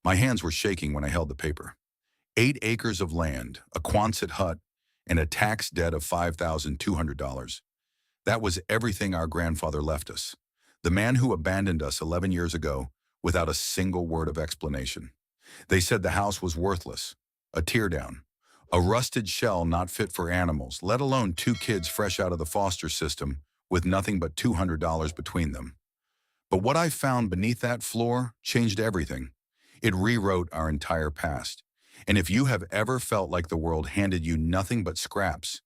My hands were shaking when I held the paper. 8 acres of land, a Quonset hut, and a tax debt of $5,200. That was everything our grandfather left us. The man who abandoned us 11 years ago without a single word of explanation. They said the house was worthless, a teardown, a rusted shell not fit for animals, let alone 2 kids fresh out of the foster system with nothing but $200 between them. But what I found beneath that floor changed everything. It rewrote our entire past. And if you have ever felt like the world handed you nothing but scraps,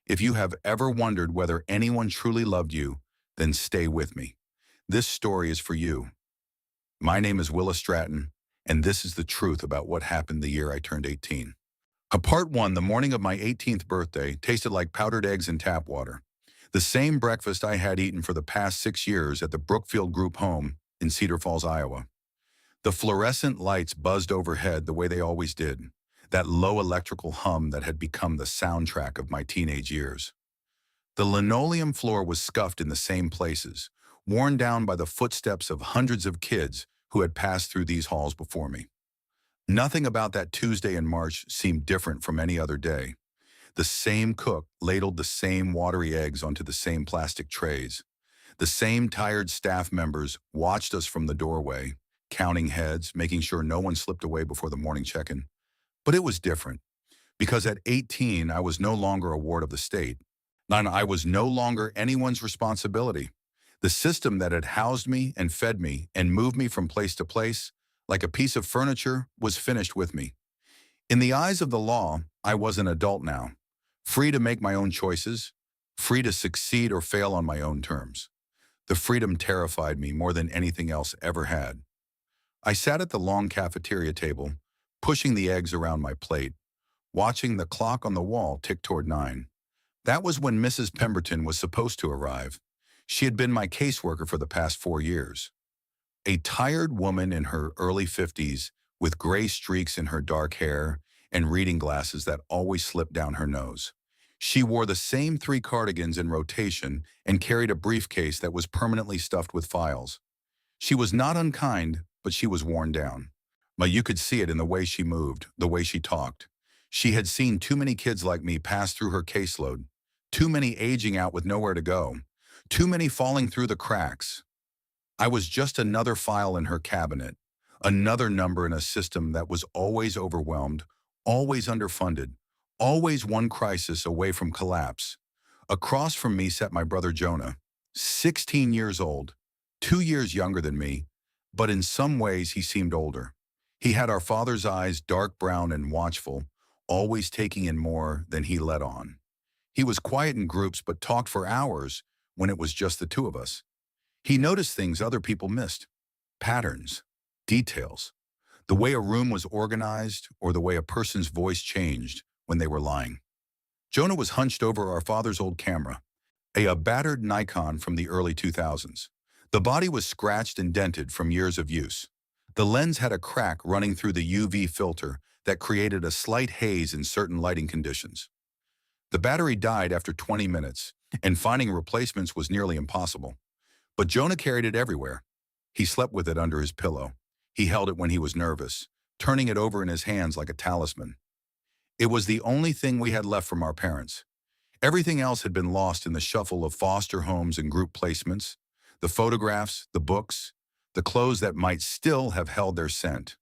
if you have ever wondered whether anyone truly loved you, then stay with me. This story is for you. My name is Willa Stratton, and this is the truth about what happened the year I turned 18. Part 1, the morning of my 18th birthday, tasted like powdered eggs and tap water. The same breakfast I had eaten for the past 6 years at the Brookfield Group home in Cedar Falls, Iowa. The fluorescent lights buzzed overhead the way they always did, that low electrical hum that had become the soundtrack of my teenage years. The linoleum floor was scuffed in the same places, worn down by the footsteps of hundreds of kids who had passed through these halls before me. Nothing about that Tuesday in March seemed different from any other day. The same cook ladled the same watery eggs onto the same plastic trays. The same tired staff members watched us from the doorway, counting heads, making sure no one slipped away before the morning check-in. But it was different, because at 18, I was no longer a ward of the state. And I was no longer anyone's responsibility. The system that had housed me and fed me and moved me from place to place, like a piece of furniture, was finished with me. In the eyes of the law, I was an adult now, free to make my own choices, free to succeed or fail on my own terms. The freedom terrified me more than anything else ever had. I sat at the long cafeteria table, pushing the eggs around my plate, watching the clock on the wall tick toward 9. That was when Mrs. Pemberton was supposed to arrive. She had been my caseworker for the past 4 years. A tired woman in her early 50s with gray streaks in her dark hair and reading glasses that always slipped down her nose. She wore the same 3 cardigans in rotation and carried a briefcase that was permanently stuffed with files. She was not unkind, but she was worn down. But you could see it in the way she moved, the way she talked. She had seen too many kids like me pass through her caseload, too many aging out with nowhere to go, too many falling through the cracks. I was just another file in her cabinet, another number in a system that was always overwhelmed, always underfunded, always one crisis away from collapse. Across from me sat my brother Jonah, 16 years old, 2 years younger than me, but in some ways he seemed older. He had our father's eyes, dark brown and watchful, always taking in more than he let on. He was quiet in groups but talked for hours when it was just the 2 of us. He noticed things other people missed, patterns, details, the way a room was organized or the way a person's voice changed when they were lying. Jonah was hunched over our father's old camera, a battered Nikon from the early 2000s. The body was scratched and dented from years of use. The lens had a crack running through the UV filter that created a slight haze in certain lighting conditions. The battery died after 20 minutes, and finding replacements was nearly impossible. But Jonah carried it everywhere. He slept with it under his pillow. He held it when he was nervous, turning it over in his hands like a talisman. It was the only thing we had left from our parents. Everything else had been lost in the shuffle of foster homes and group placements, the photographs, the books, the clothes that might still have held their scent.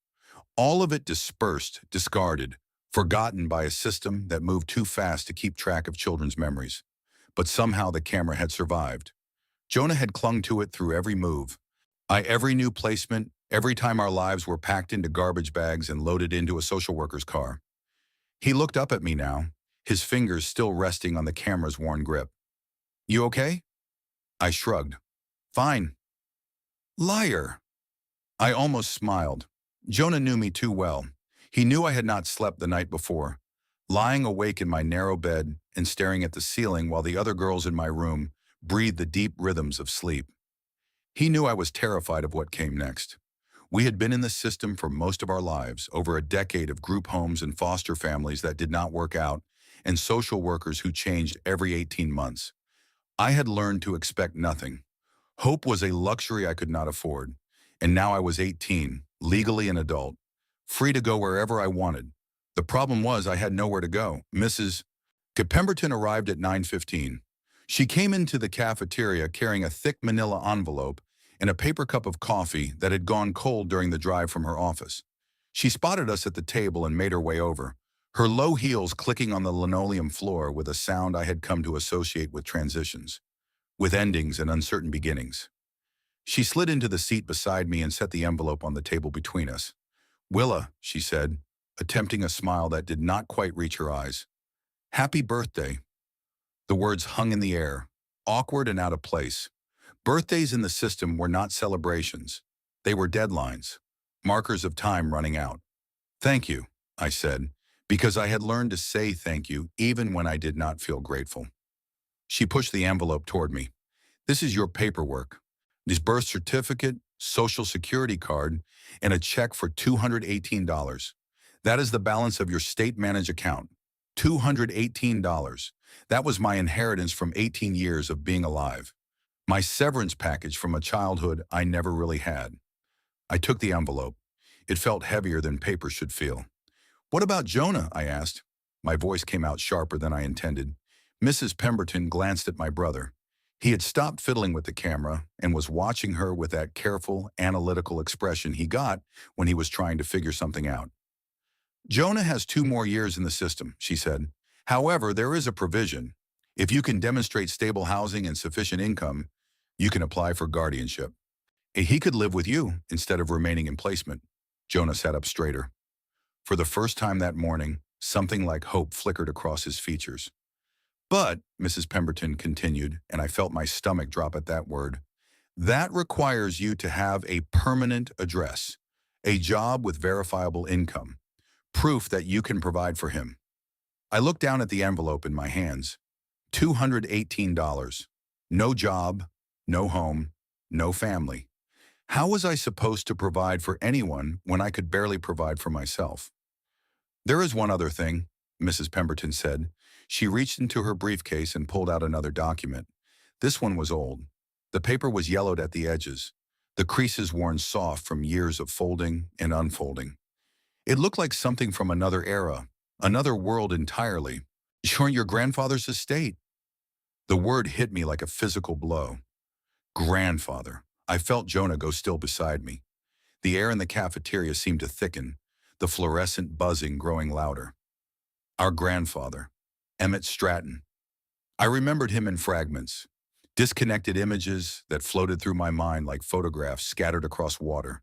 All of it dispersed, discarded, forgotten by a system that moved too fast to keep track of children's memories. But somehow the camera had survived. Jonah had clung to it through every move. Every new placement, every time our lives were packed into garbage bags and loaded into a social worker's car. He looked up at me now, his fingers still resting on the camera's worn grip. "You okay?" I shrugged. "Fine." "Liar." I almost smiled. Jonah knew me too well. He knew I had not slept the night before, lying awake in my narrow bed and staring at the ceiling while the other girls in my room breathed the deep rhythms of sleep. He knew I was terrified of what came next. We had been in the system for most of our lives, over a decade of group homes and foster families that did not work out, and social workers who changed every 18 months. I had learned to expect nothing. Hope was a luxury I could not afford, and now I was 18, legally an adult, free to go wherever I wanted. The problem was I had nowhere to go. Mrs. Pemberton arrived at 9:15. She came into the cafeteria carrying a thick manila envelope and a paper cup of coffee that had gone cold during the drive from her office. She spotted us at the table and made her way over, her low heels clicking on the linoleum floor with a sound I had come to associate with transitions, with endings and uncertain beginnings. She slid into the seat beside me and set the envelope on the table between us. "Willa," she said, attempting a smile that did not quite reach her eyes. "Happy birthday." The words hung in the air, awkward and out of place. Birthdays in the system were not celebrations. They were deadlines, markers of time running out. "Thank you," I said, because I had learned to say thank you even when I did not feel grateful. She pushed the envelope toward me. "This is your paperwork. This birth certificate, social security card, and a check for $218. That is the balance of your state-managed account. $218. That was my inheritance from 18 years of being alive. My severance package from a childhood I never really had." I took the envelope. It felt heavier than paper should feel. "What about Jonah?" I asked. My voice came out sharper than I intended. Mrs. Pemberton glanced at my brother. He had stopped fiddling with the camera and was watching her with that careful, analytical expression he got when he was trying to figure something out. "Jonah has 2 more years in the system," she said. "However, there is a provision. If you can demonstrate stable housing and sufficient income, you can apply for guardianship. He could live with you instead of remaining in placement." Jonah sat up straighter. For the first time that morning, something like hope flickered across his features. "But," Mrs. Pemberton continued, and I felt my stomach drop at that word, "that requires you to have a permanent address, a job with verifiable income, proof that you can provide for him." I looked down at the envelope in my hands. $218. No job, no home, no family. How was I supposed to provide for anyone when I could barely provide for myself? "There is one other thing," Mrs. Pemberton said. She reached into her briefcase and pulled out another document. This one was old. The paper was yellowed at the edges, the creases worn soft from years of folding and unfolding. It looked like something from another era, another world entirely. Your grandfather's estate." The word hit me like a physical blow. Grandfather. I felt Jonah go still beside me. The air in the cafeteria seemed to thicken, the fluorescent buzzing growing louder. Our grandfather, Emmett Stratton. I remembered him in fragments, disconnected images that floated through my mind like photographs scattered across water.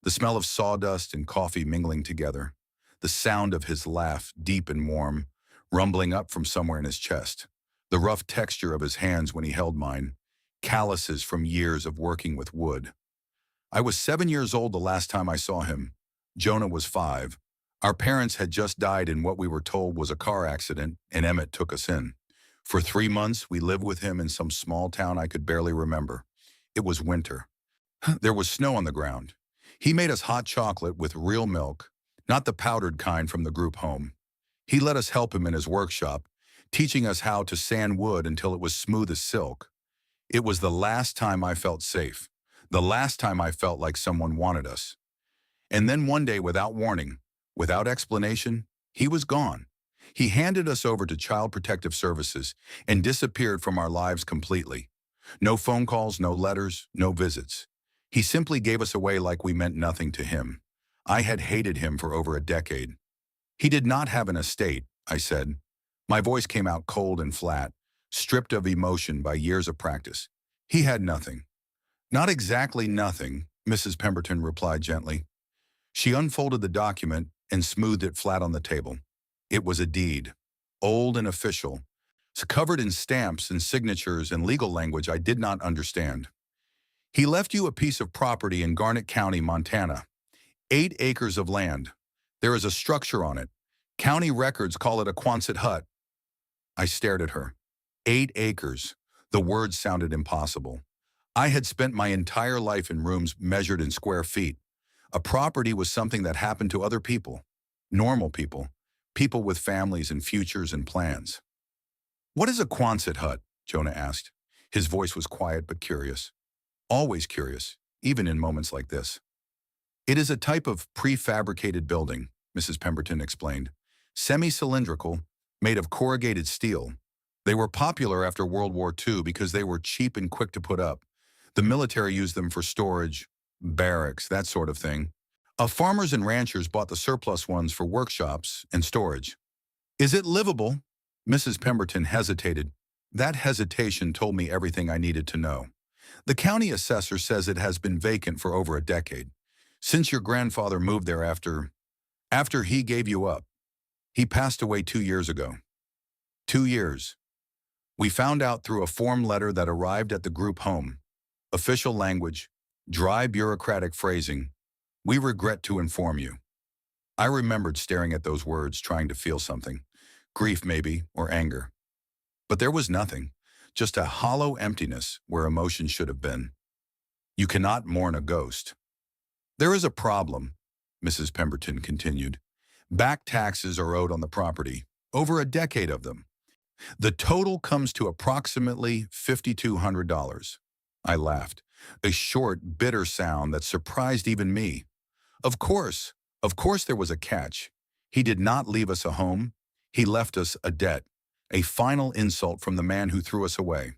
The smell of sawdust and coffee mingling together, the sound of his laugh, deep and warm, rumbling up from somewhere in his chest, the rough texture of his hands when he held mine, calluses from years of working with wood. I was 7 years old the last time I saw him. Jonah was 5. Our parents had just died in what we were told was a car accident, and Emmett took us in. For 3 months, we lived with him in some small town I could barely remember. It was winter. There was snow on the ground. He made us hot chocolate with real milk, not the powdered kind from the group home. He let us help him in his workshop, teaching us how to sand wood until it was smooth as silk. It was the last time I felt safe, the last time I felt like someone wanted us. And then one day, without warning, without explanation, he was gone. He handed us over to Child Protective Services and disappeared from our lives completely. No phone calls, no letters, no visits. He simply gave us away like we meant nothing to him. I had hated him for over a decade. "He did not have an estate," I said. My voice came out cold and flat, stripped of emotion by years of practice. "He had nothing." "Not exactly nothing," Mrs. Pemberton replied gently. She unfolded the document and smoothed it flat on the table. It was a deed, old and official, covered in stamps and signatures and legal language I did not understand. "He left you a piece of property in Garnett County, Montana. 8 acres of land. There is a structure on it. County records call it a Quonset hut." I stared at her. 8 acres. The words sounded impossible. I had spent my entire life in rooms measured in square feet. A property was something that happened to other people. Normal people. People with families and futures and plans. "What is a Quonset hut?" Jonah asked. His voice was quiet but curious. Always curious, even in moments like this. It is a type of prefabricated building, Mrs. Pemberton explained. Semi-cylindrical, made of corrugated steel. They were popular after World War II because they were cheap and quick to put up. The military used them for storage, barracks, that sort of thing. Farmers and ranchers bought the surplus ones for workshops and storage. Is it livable? Mrs. Pemberton hesitated. That hesitation told me everything I needed to know. The county assessor says it has been vacant for over a decade. Since your grandfather moved there after he gave you up. He passed away 2 years ago. 2 years. We found out through a form letter that arrived at the group home. Official language, dry bureaucratic phrasing. We regret to inform you. I remembered staring at those words, trying to feel something. Grief maybe, or anger. But there was nothing. Just a hollow emptiness where emotion should have been. You cannot mourn a ghost. There is a problem, Mrs. Pemberton continued. Back taxes are owed on the property, over a decade of them. The total comes to approximately $5,200. I laughed, a short, bitter sound that surprised even me. Of course there was a catch. He did not leave us a home. He left us a debt, a final insult from the man who threw us away.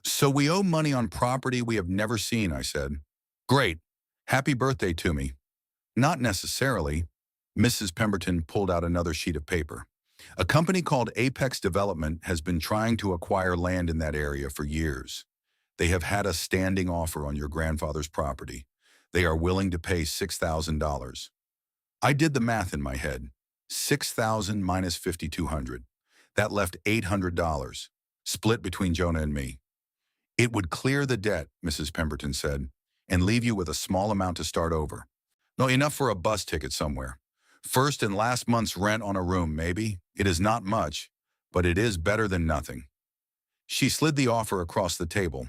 So we owe money on property we have never seen, I said. Great. Happy birthday to me. Not necessarily. Mrs. Pemberton pulled out another sheet of paper. A company called Apex Development has been trying to acquire land in that area for years. They have had a standing offer on your grandfather's property. They are willing to pay $6,000. I did the math in my head. 6,000 minus 5,200. That left $800, split between Jonah and me. It would clear the debt, Mrs. Pemberton said, and leave you with a small amount to start over. No, enough for a bus ticket somewhere. First and last month's rent on a room, maybe. It is not much, but it is better than nothing. She slid the offer across the table.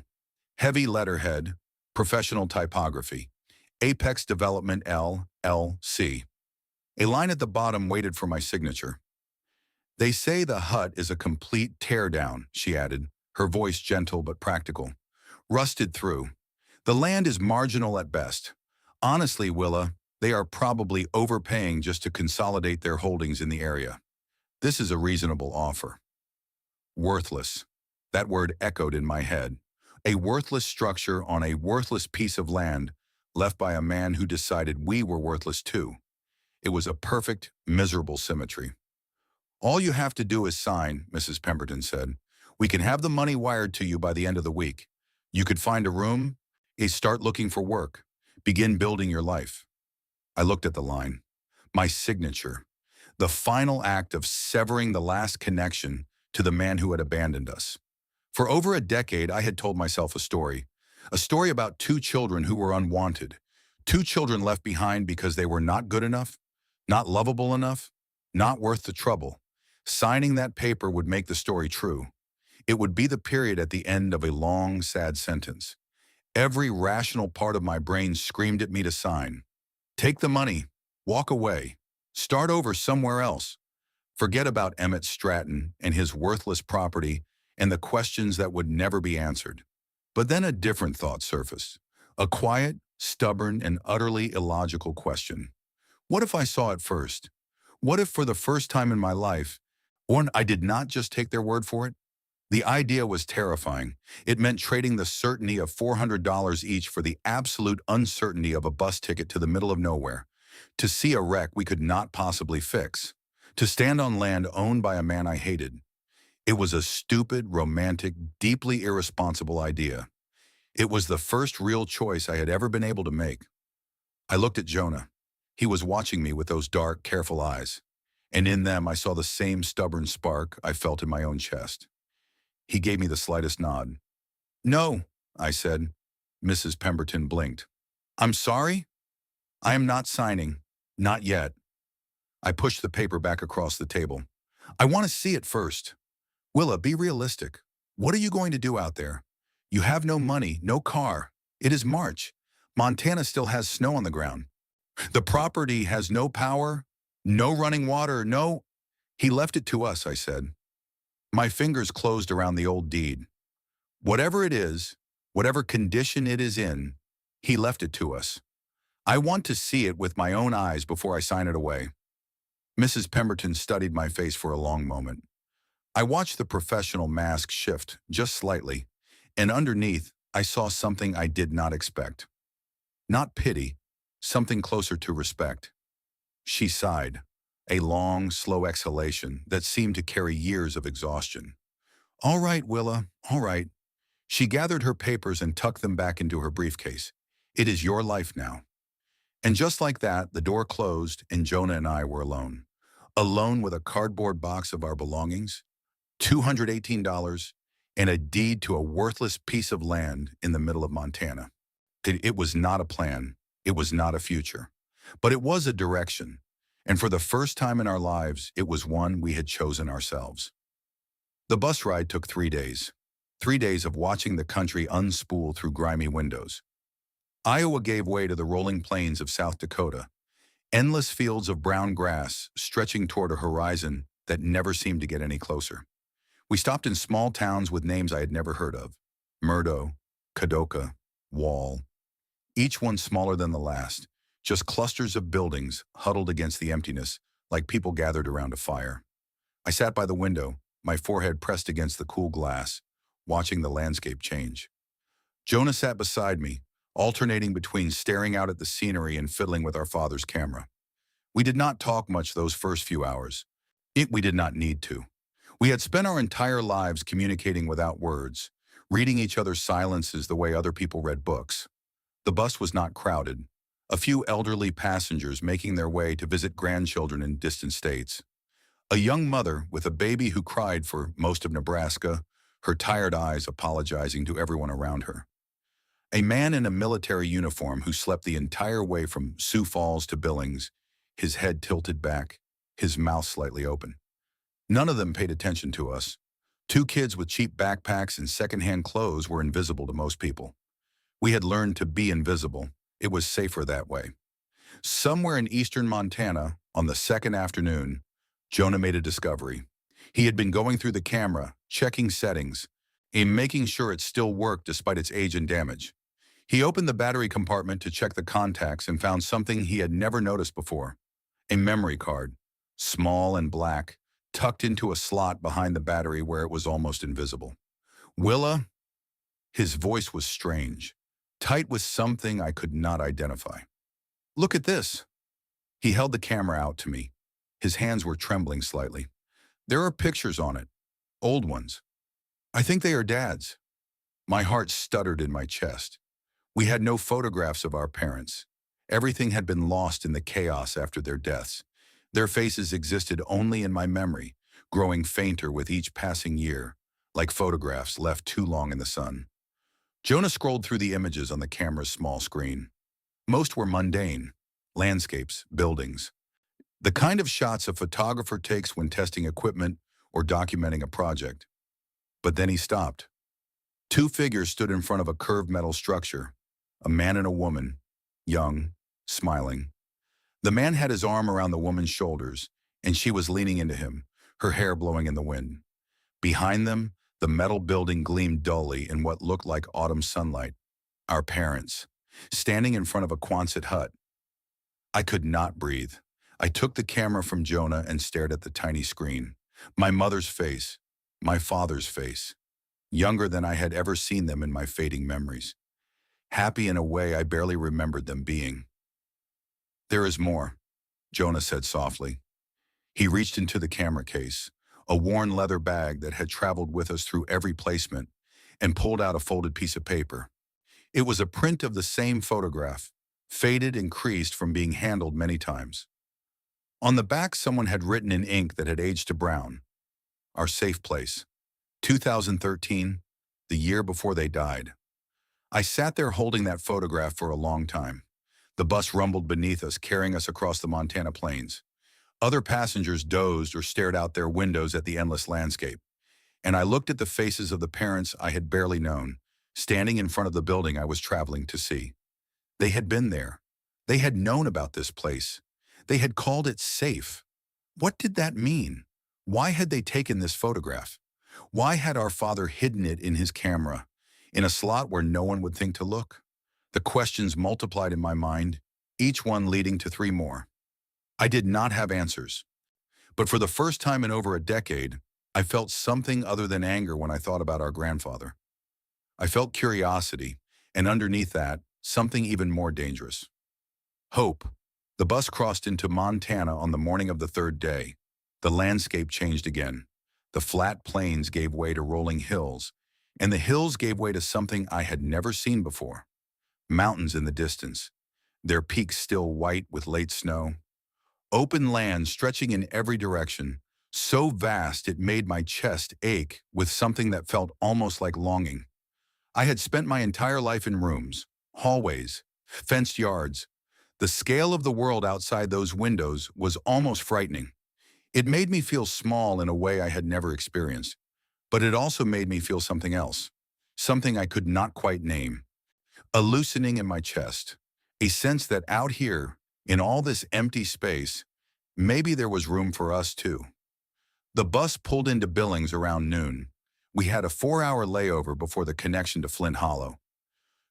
Heavy letterhead, professional typography. Apex Development LLC. A line at the bottom waited for my signature. They say the hut is a complete teardown, she added, her voice gentle but practical. Rusted through. The land is marginal at best. Honestly, Willa, they are probably overpaying just to consolidate their holdings in the area. This is a reasonable offer. Worthless. That word echoed in my head. A worthless structure on a worthless piece of land left by a man who decided we were worthless too. It was a perfect, miserable symmetry. All you have to do is sign, Mrs. Pemberton said. We can have the money wired to you by the end of the week. You could find a room, start looking for work, begin building your life. I looked at the line. My signature. The final act of severing the last connection to the man who had abandoned us. For over a decade, I had told myself a story about two children who were unwanted, two children left behind because they were not good enough, not lovable enough, not worth the trouble. Signing that paper would make the story true. It would be the period at the end of a long, sad sentence. Every rational part of my brain screamed at me to sign. Take the money, walk away, start over somewhere else. Forget about Emmett Stratton and his worthless property and the questions that would never be answered. But then a different thought surfaced. A quiet, stubborn, and utterly illogical question. What if I saw it first? What if for the first time in my life, I did not just take their word for it? The idea was terrifying. It meant trading the certainty of $400 each for the absolute uncertainty of a bus ticket to the middle of nowhere, to see a wreck we could not possibly fix, to stand on land owned by a man I hated. It was a stupid, romantic, deeply irresponsible idea. It was the first real choice I had ever been able to make. I looked at Jonah. He was watching me with those dark, careful eyes, and in them I saw the same stubborn spark I felt in my own chest. He gave me the slightest nod. No, I said. Mrs. Pemberton blinked. I'm sorry? I am not signing. Not yet. I pushed the paper back across the table. I want to see it first. Willa, be realistic. What are you going to do out there? You have no money, no car. It is March. Montana still has snow on the ground. The property has no power, no running water, no... He left it to us, I said. My fingers closed around the old deed. Whatever it is, whatever condition it is in, he left it to us. I want to see it with my own eyes before I sign it away. Mrs. Pemberton studied my face for a long moment. I watched the professional mask shift just slightly, and underneath, I saw something I did not expect. Not pity, something closer to respect. She sighed, a long, slow exhalation that seemed to carry years of exhaustion. All right, Willa, all right. She gathered her papers and tucked them back into her briefcase. It is your life now. And just like that, the door closed and Jonah and I were alone. Alone with a cardboard box of our belongings, $218, and a deed to a worthless piece of land in the middle of Montana. It was not a plan. It was not a future. But it was a direction. And for the first time in our lives, it was one we had chosen ourselves. The bus ride took 3 days. 3 days of watching the country unspool through grimy windows. Iowa gave way to the rolling plains of South Dakota, endless fields of brown grass stretching toward a horizon that never seemed to get any closer. We stopped in small towns with names I had never heard of: Murdo, Kadoka, Wall, each one smaller than the last, just clusters of buildings huddled against the emptiness like people gathered around a fire. I sat by the window, my forehead pressed against the cool glass, watching the landscape change. Jonah sat beside me, alternating between staring out at the scenery and fiddling with our father's camera. We did not talk much those first few hours. We did not need to. We had spent our entire lives communicating without words, reading each other's silences the way other people read books. The bus was not crowded. A few elderly passengers making their way to visit grandchildren in distant states. A young mother with a baby who cried for most of Nebraska, her tired eyes apologizing to everyone around her. A man in a military uniform who slept the entire way from Sioux Falls to Billings, his head tilted back, his mouth slightly open. None of them paid attention to us. 2 kids with cheap backpacks and secondhand clothes were invisible to most people. We had learned to be invisible. It was safer that way. Somewhere in eastern Montana, on the second afternoon, Jonah made a discovery. He had been going through the camera, checking settings, and making sure it still worked despite its age and damage. He opened the battery compartment to check the contacts and found something he had never noticed before: a memory card, small and black, tucked into a slot behind the battery where it was almost invisible. Willa? His voice was strange, tight with something I could not identify. Look at this. He held the camera out to me. His hands were trembling slightly. There are pictures on it, old ones. I think they are Dad's. My heart stuttered in my chest. We had no photographs of our parents. Everything had been lost in the chaos after their deaths. Their faces existed only in my memory, growing fainter with each passing year, like photographs left too long in the sun. Jonah scrolled through the images on the camera's small screen. Most were mundane: landscapes, buildings. The kind of shots a photographer takes when testing equipment or documenting a project. But then he stopped. 2 figures stood in front of a curved metal structure, a man and a woman, young, smiling. The man had his arm around the woman's shoulders, and she was leaning into him, her hair blowing in the wind. Behind them, the metal building gleamed dully in what looked like autumn sunlight. Our parents, standing in front of a Quonset hut. I could not breathe. I took the camera from Jonah and stared at the tiny screen. My mother's face, my father's face, younger than I had ever seen them in my fading memories. Happy in a way I barely remembered them being. There is more, Jonah said softly. He reached into the camera case, a worn leather bag that had traveled with us through every placement, and pulled out a folded piece of paper. It was a print of the same photograph, faded and creased from being handled many times. On the back, someone had written in ink that had aged to brown: "Our safe place, 2013, the year before they died." I sat there holding that photograph for a long time. The bus rumbled beneath us, carrying us across the Montana plains. Other passengers dozed or stared out their windows at the endless landscape. And I looked at the faces of the parents I had barely known, standing in front of the building I was traveling to see. They had been there. They had known about this place. They had called it safe. What did that mean? Why had they taken this photograph? Why had our father hidden it in his camera, in a slot where no one would think to look? The questions multiplied in my mind, each one leading to three more. I did not have answers, but for the first time in over a decade, I felt something other than anger when I thought about our grandfather. I felt curiosity, and underneath that, something even more dangerous. Hope. The bus crossed into Montana on the morning of the third day. The landscape changed again. The flat plains gave way to rolling hills, and the hills gave way to something I had never seen before. Mountains in the distance, their peaks still white with late snow. Open land stretching in every direction, so vast it made my chest ache with something that felt almost like longing. I had spent my entire life in rooms, hallways, fenced yards. The scale of the world outside those windows was almost frightening. It made me feel small in a way I had never experienced, but it also made me feel something else, something I could not quite name. A loosening in my chest, a sense that out here, in all this empty space, maybe there was room for us too. The bus pulled into Billings around noon. We had a 4-hour layover before the connection to Flint Hollow.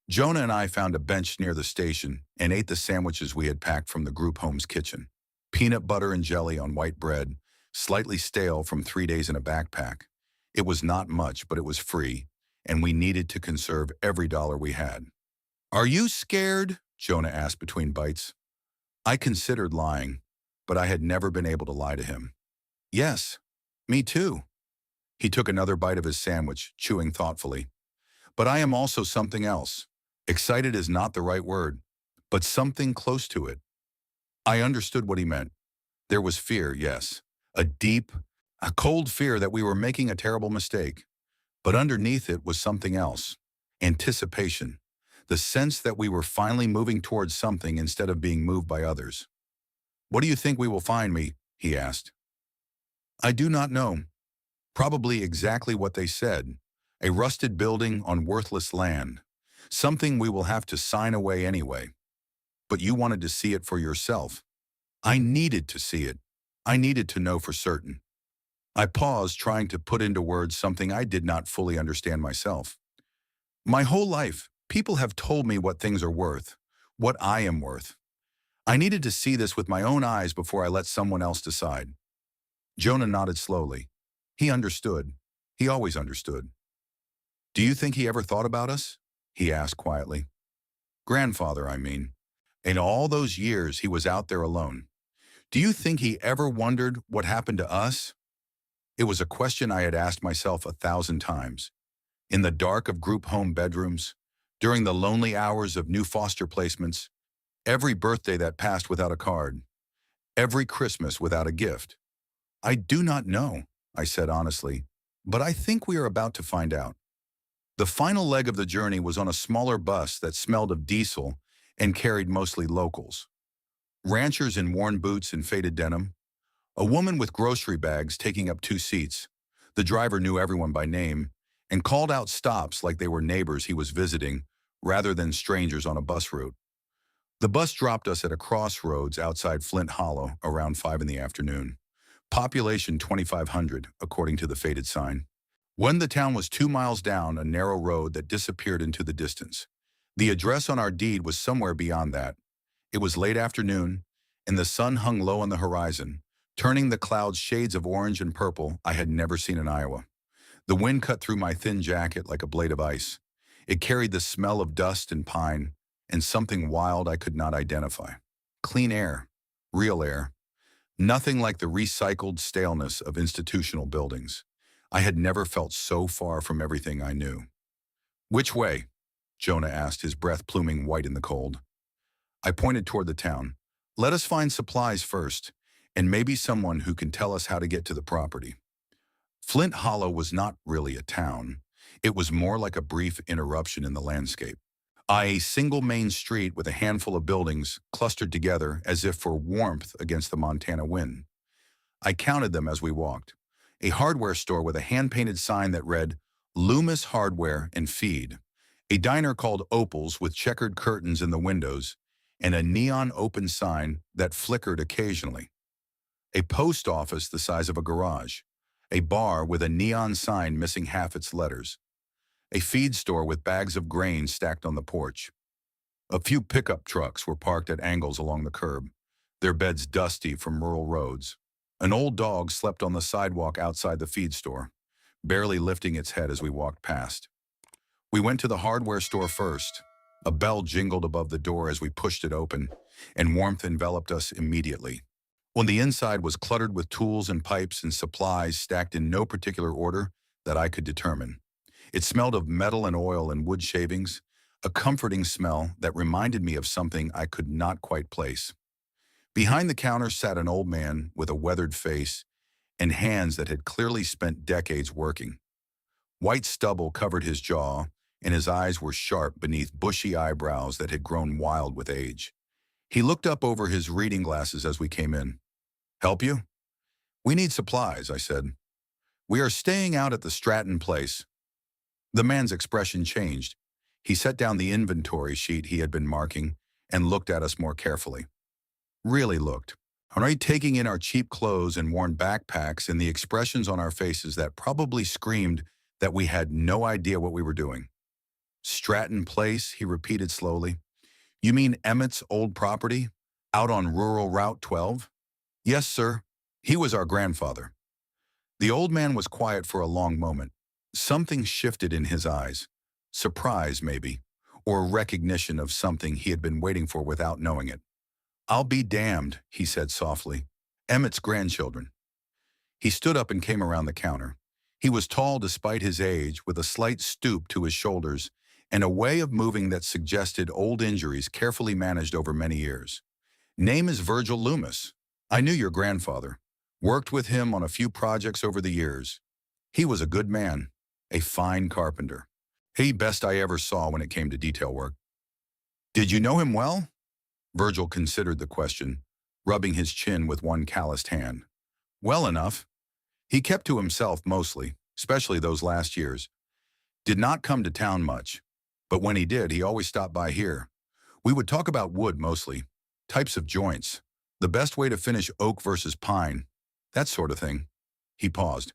Jonah and I found a bench near the station and ate the sandwiches we had packed from the group home's kitchen. Peanut butter and jelly on white bread, slightly stale from 3 days in a backpack. It was not much, but it was free, and we needed to conserve every dollar we had. "Are you scared?" Jonah asked between bites. I considered lying, but I had never been able to lie to him. "Yes, me too." He took another bite of his sandwich, chewing thoughtfully. "But I am also something else. Excited is not the right word, but something close to it." I understood what he meant. There was fear, yes. A deep, a cold fear that we were making a terrible mistake. But underneath it was something else. Anticipation. The sense that we were finally moving towards something instead of being moved by others. "What do you think we will find me?" he asked. "I do not know. Probably exactly what they said. A rusted building on worthless land. Something we will have to sign away anyway. But you wanted to see it for yourself." I needed to see it. I needed to know for certain. I paused, trying to put into words something I did not fully understand myself. My whole life, people have told me what things are worth, what I am worth. I needed to see this with my own eyes before I let someone else decide. Jonah nodded slowly. He understood. He always understood. "Do you think he ever thought about us?" he asked quietly. "Grandfather, I mean. In all those years he was out there alone. Do you think he ever wondered what happened to us?" It was a question I had asked myself 1,000 times. In the dark of group home bedrooms, during the lonely hours of new foster placements, every birthday that passed without a card, every Christmas without a gift. "I do not know," I said honestly, "but I think we are about to find out." The final leg of the journey was on a smaller bus that smelled of diesel and carried mostly locals. Ranchers in worn boots and faded denim, a woman with grocery bags taking up 2 seats. The driver knew everyone by name and called out stops like they were neighbors he was visiting rather than strangers on a bus route. The bus dropped us at a crossroads outside Flint Hollow around 5 in the afternoon. Population 2,500, according to the faded sign. When the town was 2 miles down a narrow road that disappeared into the distance. The address on our deed was somewhere beyond that. It was late afternoon, and the sun hung low on the horizon, turning the clouds shades of orange and purple I had never seen in Iowa. The wind cut through my thin jacket like a blade of ice. It carried the smell of dust and pine, and something wild I could not identify. Clean air, real air. Nothing like the recycled staleness of institutional buildings. I had never felt so far from everything I knew. "Which way?" Jonah asked, his breath pluming white in the cold. I pointed toward the town. "Let us find supplies first, and maybe someone who can tell us how to get to the property." Flint Hollow was not really a town. It was more like a brief interruption in the landscape. A single main street with a handful of buildings clustered together as if for warmth against the Montana wind. I counted them as we walked. A hardware store with a hand-painted sign that read, "Loomis Hardware and Feed." A diner called Opal's with checkered curtains in the windows, and a neon open sign that flickered occasionally. A post office the size of a garage. A bar with a neon sign missing half its letters. A feed store with bags of grain stacked on the porch. A few pickup trucks were parked at angles along the curb, their beds dusty from rural roads. An old dog slept on the sidewalk outside the feed store, barely lifting its head as we walked past. We went to the hardware store first. A bell jingled above the door as we pushed it open, and warmth enveloped us immediately. On the inside was cluttered with tools and pipes and supplies stacked in no particular order that I could determine. It smelled of metal and oil and wood shavings, a comforting smell that reminded me of something I could not quite place. Behind the counter sat an old man with a weathered face and hands that had clearly spent decades working. White stubble covered his jaw, and his eyes were sharp beneath bushy eyebrows that had grown wild with age. He looked up over his reading glasses as we came in. "Help you?" "We need supplies," I said. "We are staying out at the Stratton place." The man's expression changed. He set down the inventory sheet he had been marking and looked at us more carefully. Really looked. All right, taking in our cheap clothes and worn backpacks and the expressions on our faces that probably screamed that we had no idea what we were doing. "Stratton Place," he repeated slowly. "You mean Emmett's old property, out on rural Route 12? "Yes, sir. He was our grandfather." The old man was quiet for a long moment. Something shifted in his eyes. Surprise, maybe, or recognition of something he had been waiting for without knowing it. "I'll be damned," he said softly. "Emmett's grandchildren." He stood up and came around the counter. He was tall despite his age, with a slight stoop to his shoulders and a way of moving that suggested old injuries carefully managed over many years. "Name is Virgil Loomis. I knew your grandfather. Worked with him on a few projects over the years. He was a good man, a fine carpenter. He best I ever saw when it came to detail work." "Did you know him well?" Virgil considered the question, rubbing his chin with one calloused hand. "Well enough. He kept to himself mostly, especially those last years. Did not come to town much, but when he did, he always stopped by here. We would talk about wood mostly, types of joints, the best way to finish oak versus pine, that sort of thing." He paused.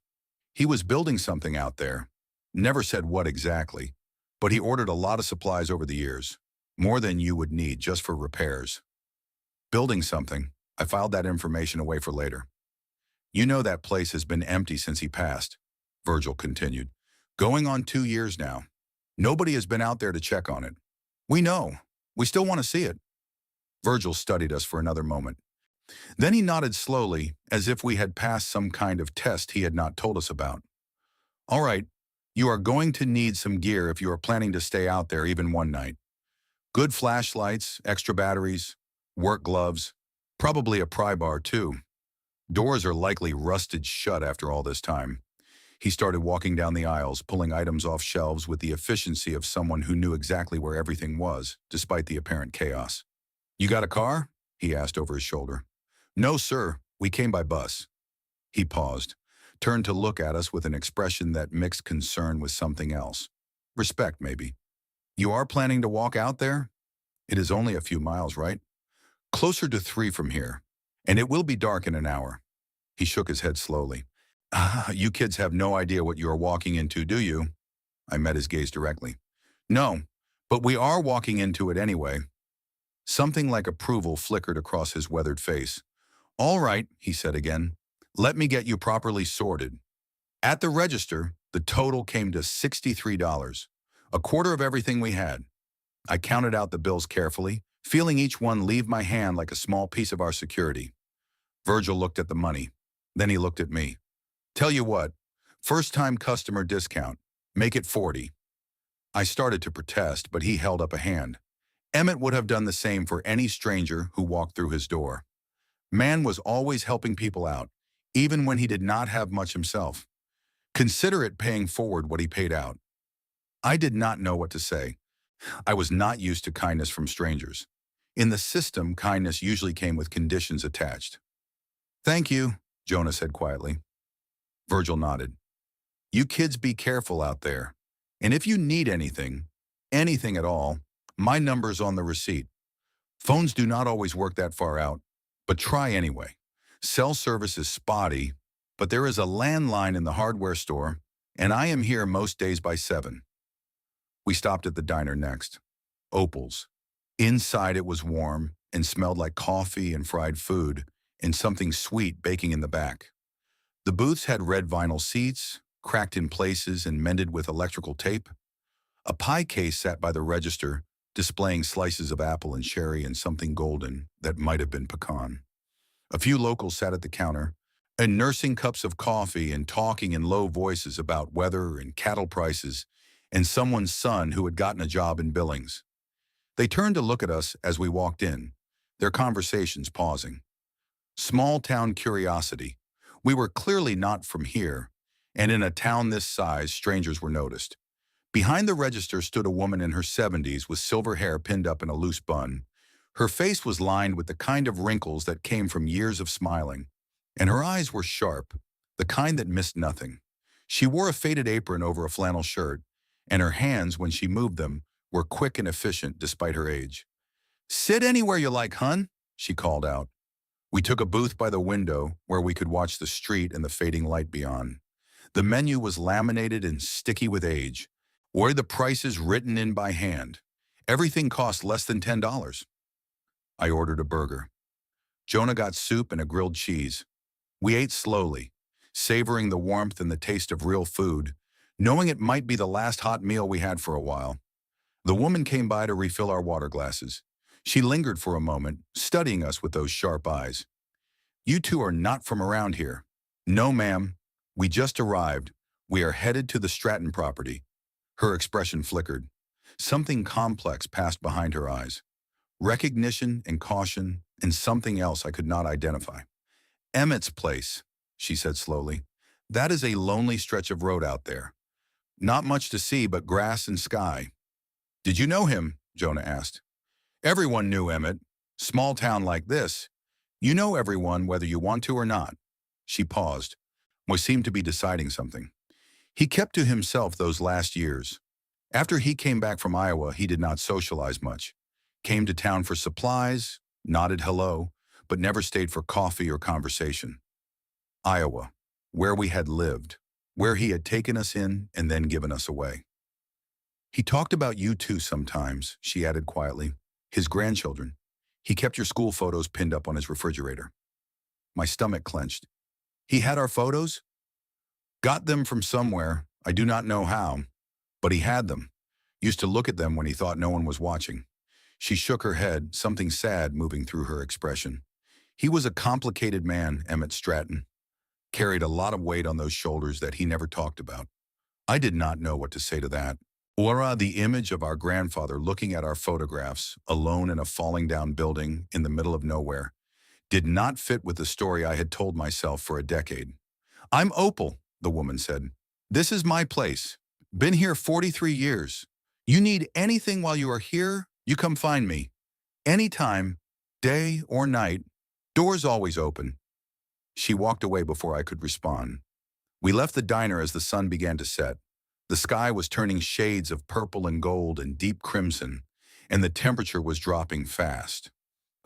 "He was building something out there. Never said what exactly, but he ordered a lot of supplies over the years, more than you would need just for repairs." "Building something." I filed that information away for later. "You know that place has been empty since he passed," Virgil continued. "Going on 2 years now. Nobody has been out there to check on it." "We know. We still want to see it." Virgil studied us for another moment. Then he nodded slowly, as if we had passed some kind of test he had not told us about. "All right, you are going to need some gear if you are planning to stay out there even one night. Good flashlights, extra batteries, work gloves, probably a pry bar too. Doors are likely rusted shut after all this time." He started walking down the aisles, pulling items off shelves with the efficiency of someone who knew exactly where everything was, despite the apparent chaos. "You got a car?" he asked over his shoulder. "No, sir. We came by bus." He paused, turned to look at us with an expression that mixed concern with something else. Respect, maybe. "You are planning to walk out there? It is only a few miles, right?" "Closer to 3 from here, and it will be dark in an hour." He shook his head slowly. "Ah, you kids have no idea what you are walking into, do you?" I met his gaze directly. "No, but we are walking into it anyway." Something like approval flickered across his weathered face. "All right," he said again. "Let me get you properly sorted." At the register, the total came to $63, a quarter of everything we had. I counted out the bills carefully, feeling each one leave my hand like a small piece of our security. Virgil looked at the money. Then he looked at me. "Tell you what, first-time customer discount. Make it 40. I started to protest, but he held up a hand. Emmett would have done the same for any stranger who walked through his door. Man was always helping people out, even when he did not have much himself. Consider it paying forward what he paid out. I did not know what to say. I was not used to kindness from strangers. In the system, kindness usually came with conditions attached. "Thank you," Jonah said quietly. Virgil nodded. "You kids be careful out there. And if you need anything at all, my number's on the receipt. Phones do not always work that far out, but try anyway. Cell service is spotty, but there is a landline in the hardware store, and I am here most days by 7. We stopped at the diner next. Opal's. Inside it was warm and smelled like coffee and fried food and something sweet baking in the back. The booths had red vinyl seats, cracked in places and mended with electrical tape. A pie case sat by the register, displaying slices of apple and cherry and something golden that might have been pecan. A few locals sat at the counter, and nursing cups of coffee and talking in low voices about weather and cattle prices and someone's son who had gotten a job in Billings. They turned to look at us as we walked in, their conversations pausing. Small town curiosity. We were clearly not from here, and in a town this size, strangers were noticed. Behind the register stood a woman in her 70s with silver hair pinned up in a loose bun. Her face was lined with the kind of wrinkles that came from years of smiling, and her eyes were sharp, the kind that missed nothing. She wore a faded apron over a flannel shirt, and her hands, when she moved them, were quick and efficient despite her age. "Sit anywhere you like, hun," she called out. We took a booth by the window where we could watch the street and the fading light beyond. The menu was laminated and sticky with age, or the prices written in by hand. Everything cost less than $10. I ordered a burger. Jonah got soup and a grilled cheese. We ate slowly, savoring the warmth and the taste of real food, knowing it might be the last hot meal we had for a while. The woman came by to refill our water glasses. She lingered for a moment, studying us with those sharp eyes. "You two are not from around here." "No, ma'am. We just arrived. We are headed to the Stratton property." Her expression flickered. Something complex passed behind her eyes. Recognition and caution and something else I could not identify. "Emmett's place," she said slowly. "That is a lonely stretch of road out there. Not much to see but grass and sky." "Did you know him?" Jonah asked. "Everyone knew Emmett. Small town like this. You know everyone whether you want to or not." She paused, or seemed to be deciding something. "He kept to himself those last years. After he came back from Iowa, he did not socialize much. Came to town for supplies, nodded hello, but never stayed for coffee or conversation. Iowa, where we had lived, where he had taken us in and then given us away. He talked about you too sometimes," she added quietly. "His grandchildren. He kept your school photos pinned up on his refrigerator." My stomach clenched. "He had our photos?" "Got them from somewhere. I do not know how. But he had them. Used to look at them when he thought no one was watching." She shook her head, something sad moving through her expression. "He was a complicated man, Emmett Stratton. Carried a lot of weight on those shoulders that he never talked about." I did not know what to say to that. Or the image of our grandfather looking at our photographs, alone in a falling down building in the middle of nowhere, did not fit with the story I had told myself for a decade. "I'm Opal," the woman said. "This is my place. Been here 43 years. You need anything while you are here, you come find me. Anytime, day or night, doors always open." She walked away before I could respond. We left the diner as the sun began to set. The sky was turning shades of purple and gold and deep crimson, and the temperature was dropping fast.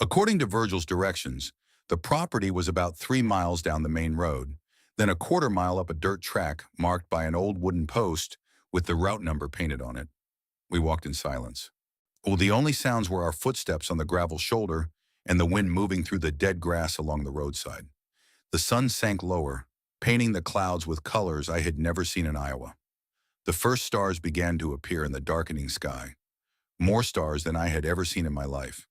According to Virgil's directions, the property was about 3 miles down the main road, then a quarter mile up a dirt track marked by an old wooden post with the route number painted on it. We walked in silence. The only sounds were our footsteps on the gravel shoulder and the wind moving through the dead grass along the roadside. The sun sank lower, painting the clouds with colors I had never seen in Iowa. The first stars began to appear in the darkening sky, more stars than I had ever seen in my life.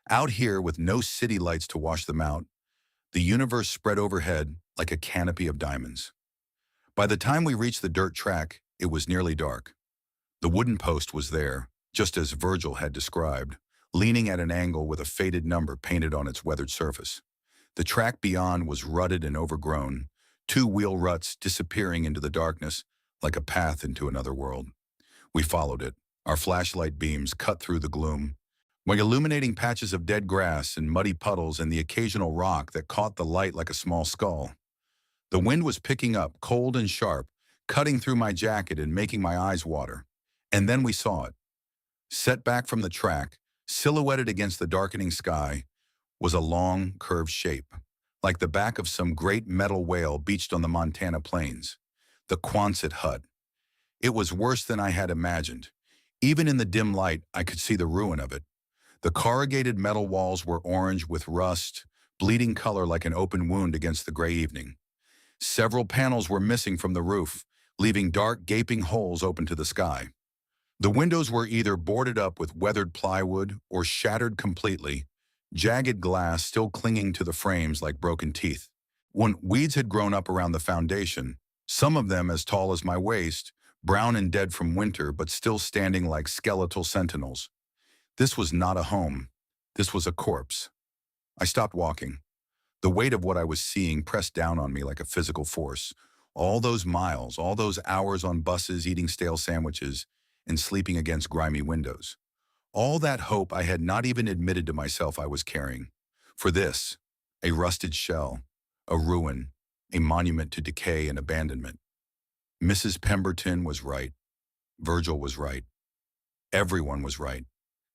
Out here, with no city lights to wash them out, the universe spread overhead like a canopy of diamonds. By the time we reached the dirt track, it was nearly dark. The wooden post was there, just as Virgil had described, leaning at an angle with a faded number painted on its weathered surface. The track beyond was rutted and overgrown, 2 wheel ruts disappearing into the darkness like a path into another world. We followed it, our flashlight beams cut through the gloom, while illuminating patches of dead grass and muddy puddles and the occasional rock that caught the light like a small skull. The wind was picking up, cold and sharp, cutting through my jacket and making my eyes water. And then we saw it. Set back from the track, silhouetted against the darkening sky, was a long, curved shape, like the back of some great metal whale beached on the Montana plains. The Quonset hut. It was worse than I had imagined. Even in the dim light, I could see the ruin of it. The corrugated metal walls were orange with rust, bleeding color like an open wound against the gray evening. Several panels were missing from the roof, leaving dark, gaping holes open to the sky. The windows were either boarded up with weathered plywood or shattered completely, jagged glass still clinging to the frames like broken teeth. When weeds had grown up around the foundation, some of them as tall as my waist, brown and dead from winter but still standing like skeletal sentinels. This was not a home. This was a corpse. I stopped walking. The weight of what I was seeing pressed down on me like a physical force. All those miles, all those hours on buses eating stale sandwiches and sleeping against grimy windows. All that hope I had not even admitted to myself I was carrying. For this, a rusted shell, a ruin, a monument to decay and abandonment. Mrs. Pemberton was right. Virgil was right. Everyone was right.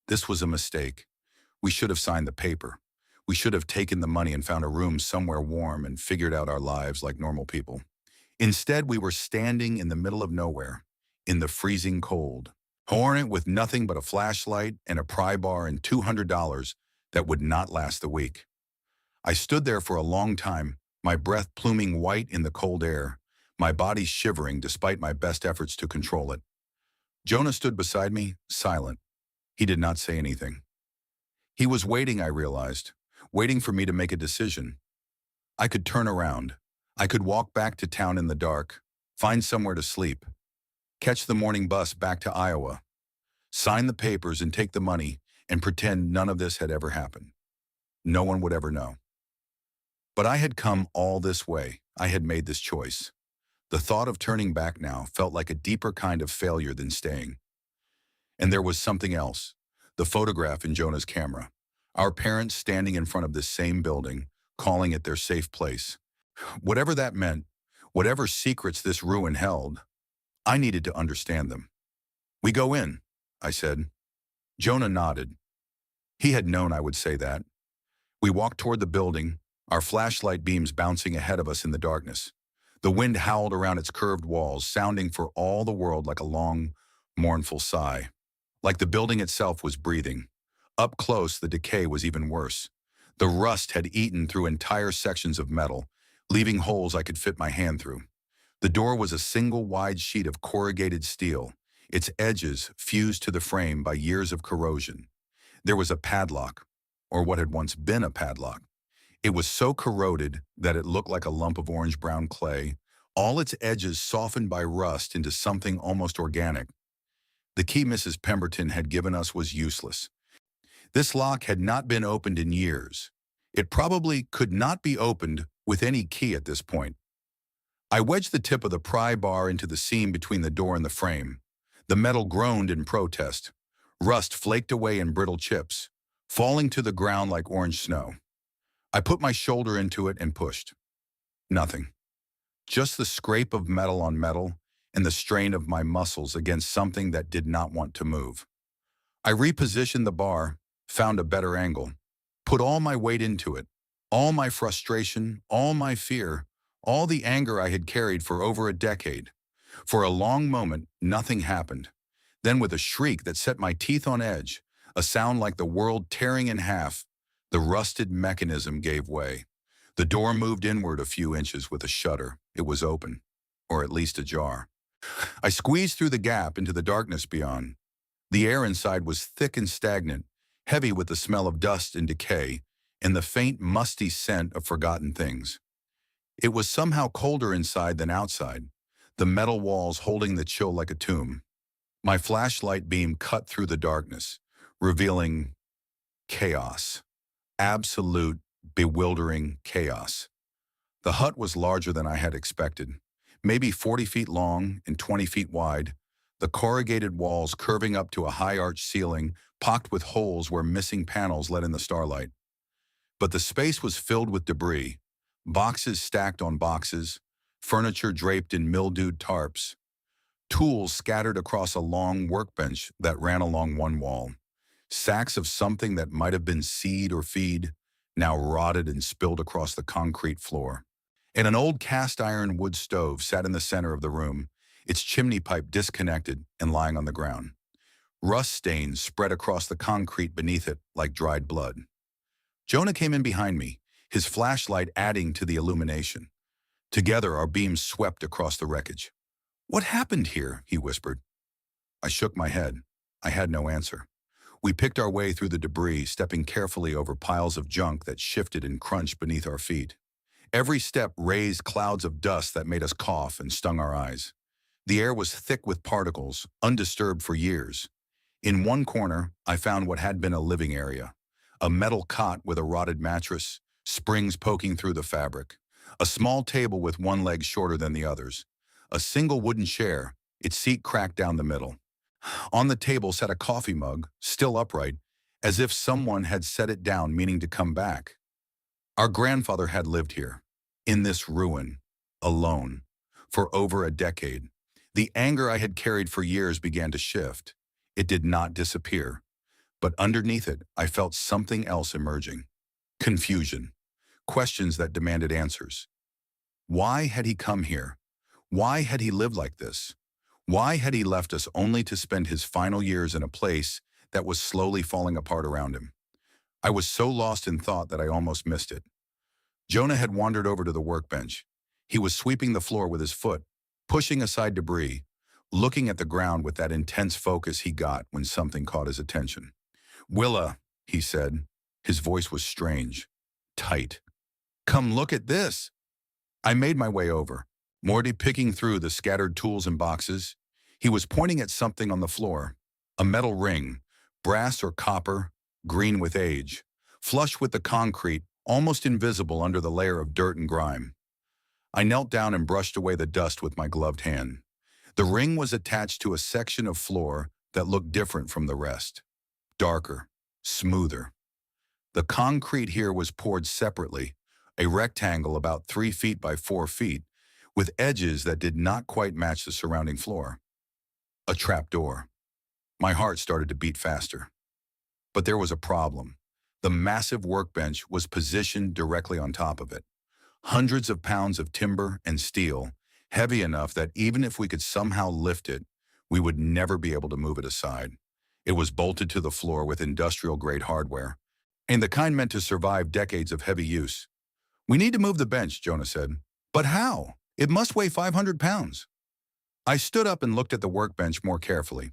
This was a mistake. We should have signed the paper. We should have taken the money and found a room somewhere warm and figured out our lives like normal people. Instead, we were standing in the middle of nowhere, in the freezing cold, hornet with nothing but a flashlight and a pry bar and $200 that would not last the week. I stood there for a long time, my breath pluming white in the cold air, my body shivering despite my best efforts to control it. Jonah stood beside me, silent. He did not say anything. He was waiting, I realized, waiting for me to make a decision. I could turn around. I could walk back to town in the dark, find somewhere to sleep, catch the morning bus back to Iowa, sign the papers and take the money and pretend none of this had ever happened. No one would ever know. But I had come all this way. I had made this choice. The thought of turning back now felt like a deeper kind of failure than staying. And there was something else. The photograph in Jonah's camera. Our parents standing in front of this same building, calling it their safe place. Whatever that meant, whatever secrets this ruin held, I needed to understand them. "We go in," I said. Jonah nodded. He had known I would say that. We walked toward the building, our flashlight beams bouncing ahead of us in the darkness. The wind howled around its curved walls, sounding for all the world like a long, mournful sigh. Like the building itself was breathing. Up close, the decay was even worse. The rust had eaten through entire sections of metal, leaving holes I could fit my hand through. The door was a single wide sheet of corrugated steel, its edges fused to the frame by years of corrosion. There was a padlock, or what had once been a padlock. It was so corroded that it looked like a lump of orange-brown clay, all its edges softened by rust into something almost organic. The key Mrs. Pemberton had given us was useless. This lock had not been opened in years. It probably could not be opened with any key at this point. I wedged the tip of the pry bar into the seam between the door and the frame. The metal groaned in protest. Rust flaked away in brittle chips, falling to the ground like orange snow. I put my shoulder into it and pushed. Nothing. Just the scrape of metal on metal and the strain of my muscles against something that did not want to move. I repositioned the bar, found a better angle, put all my weight into it, all my frustration, all my fear, all the anger I had carried for over a decade. For a long moment, nothing happened. Then with a shriek that set my teeth on edge, a sound like the world tearing in half, the rusted mechanism gave way. The door moved inward a few inches with a shudder. It was open, or at least ajar. I squeezed through the gap into the darkness beyond. The air inside was thick and stagnant, heavy with the smell of dust and decay, and the faint, musty scent of forgotten things. It was somehow colder inside than outside, the metal walls holding the chill like a tomb. My flashlight beam cut through the darkness, revealing chaos. Absolute, bewildering chaos. The hut was larger than I had expected, maybe 40 feet long and 20 feet wide, the corrugated walls curving up to a high-arched ceiling, pocked with holes where missing panels let in the starlight. But the space was filled with debris, boxes stacked on boxes, furniture draped in mildewed tarps, tools scattered across a long workbench that ran along one wall, sacks of something that might have been seed or feed, now rotted and spilled across the concrete floor. And an old cast-iron wood stove sat in the center of the room, its chimney pipe disconnected and lying on the ground. Rust stains spread across the concrete beneath it like dried blood. Jonah came in behind me, his flashlight adding to the illumination. Together, our beams swept across the wreckage. "What happened here?" he whispered. I shook my head. I had no answer. We picked our way through the debris, stepping carefully over piles of junk that shifted and crunched beneath our feet. Every step raised clouds of dust that made us cough and stung our eyes. The air was thick with particles, undisturbed for years. In one corner, I found what had been a living area. A metal cot with a rotted mattress, springs poking through the fabric. A small table with one leg shorter than the others. A single wooden chair, its seat cracked down the middle. On the table sat a coffee mug, still upright, as if someone had set it down meaning to come back. Our grandfather had lived here, in this ruin, alone, for over a decade. The anger I had carried for years began to shift. It did not disappear, but underneath it, I felt something else emerging. Confusion. Questions that demanded answers. Why had he come here? Why had he lived like this? Why had he left us only to spend his final years in a place that was slowly falling apart around him? I was so lost in thought that I almost missed it. Jonah had wandered over to the workbench. He was sweeping the floor with his foot, pushing aside debris, looking at the ground with that intense focus he got when something caught his attention. "Willa," he said. His voice was strange, tight. "Come look at this." I made my way over, Morty picking through the scattered tools and boxes. He was pointing at something on the floor, a metal ring, brass or copper, green with age, flush with the concrete, almost invisible under the layer of dirt and grime. I knelt down and brushed away the dust with my gloved hand. The ring was attached to a section of floor that looked different from the rest. Darker, smoother. The concrete here was poured separately, a rectangle about 3 feet by 4 feet, with edges that did not quite match the surrounding floor. A trapdoor. My heart started to beat faster. But there was a problem. The massive workbench was positioned directly on top of it. Hundreds of pounds of timber and steel, heavy enough that even if we could somehow lift it, we would never be able to move it aside. It was bolted to the floor with industrial-grade hardware, and the kind meant to survive decades of heavy use. "We need to move the bench," Jonah said. "But how? It must weigh 500 pounds. I stood up and looked at the workbench more carefully.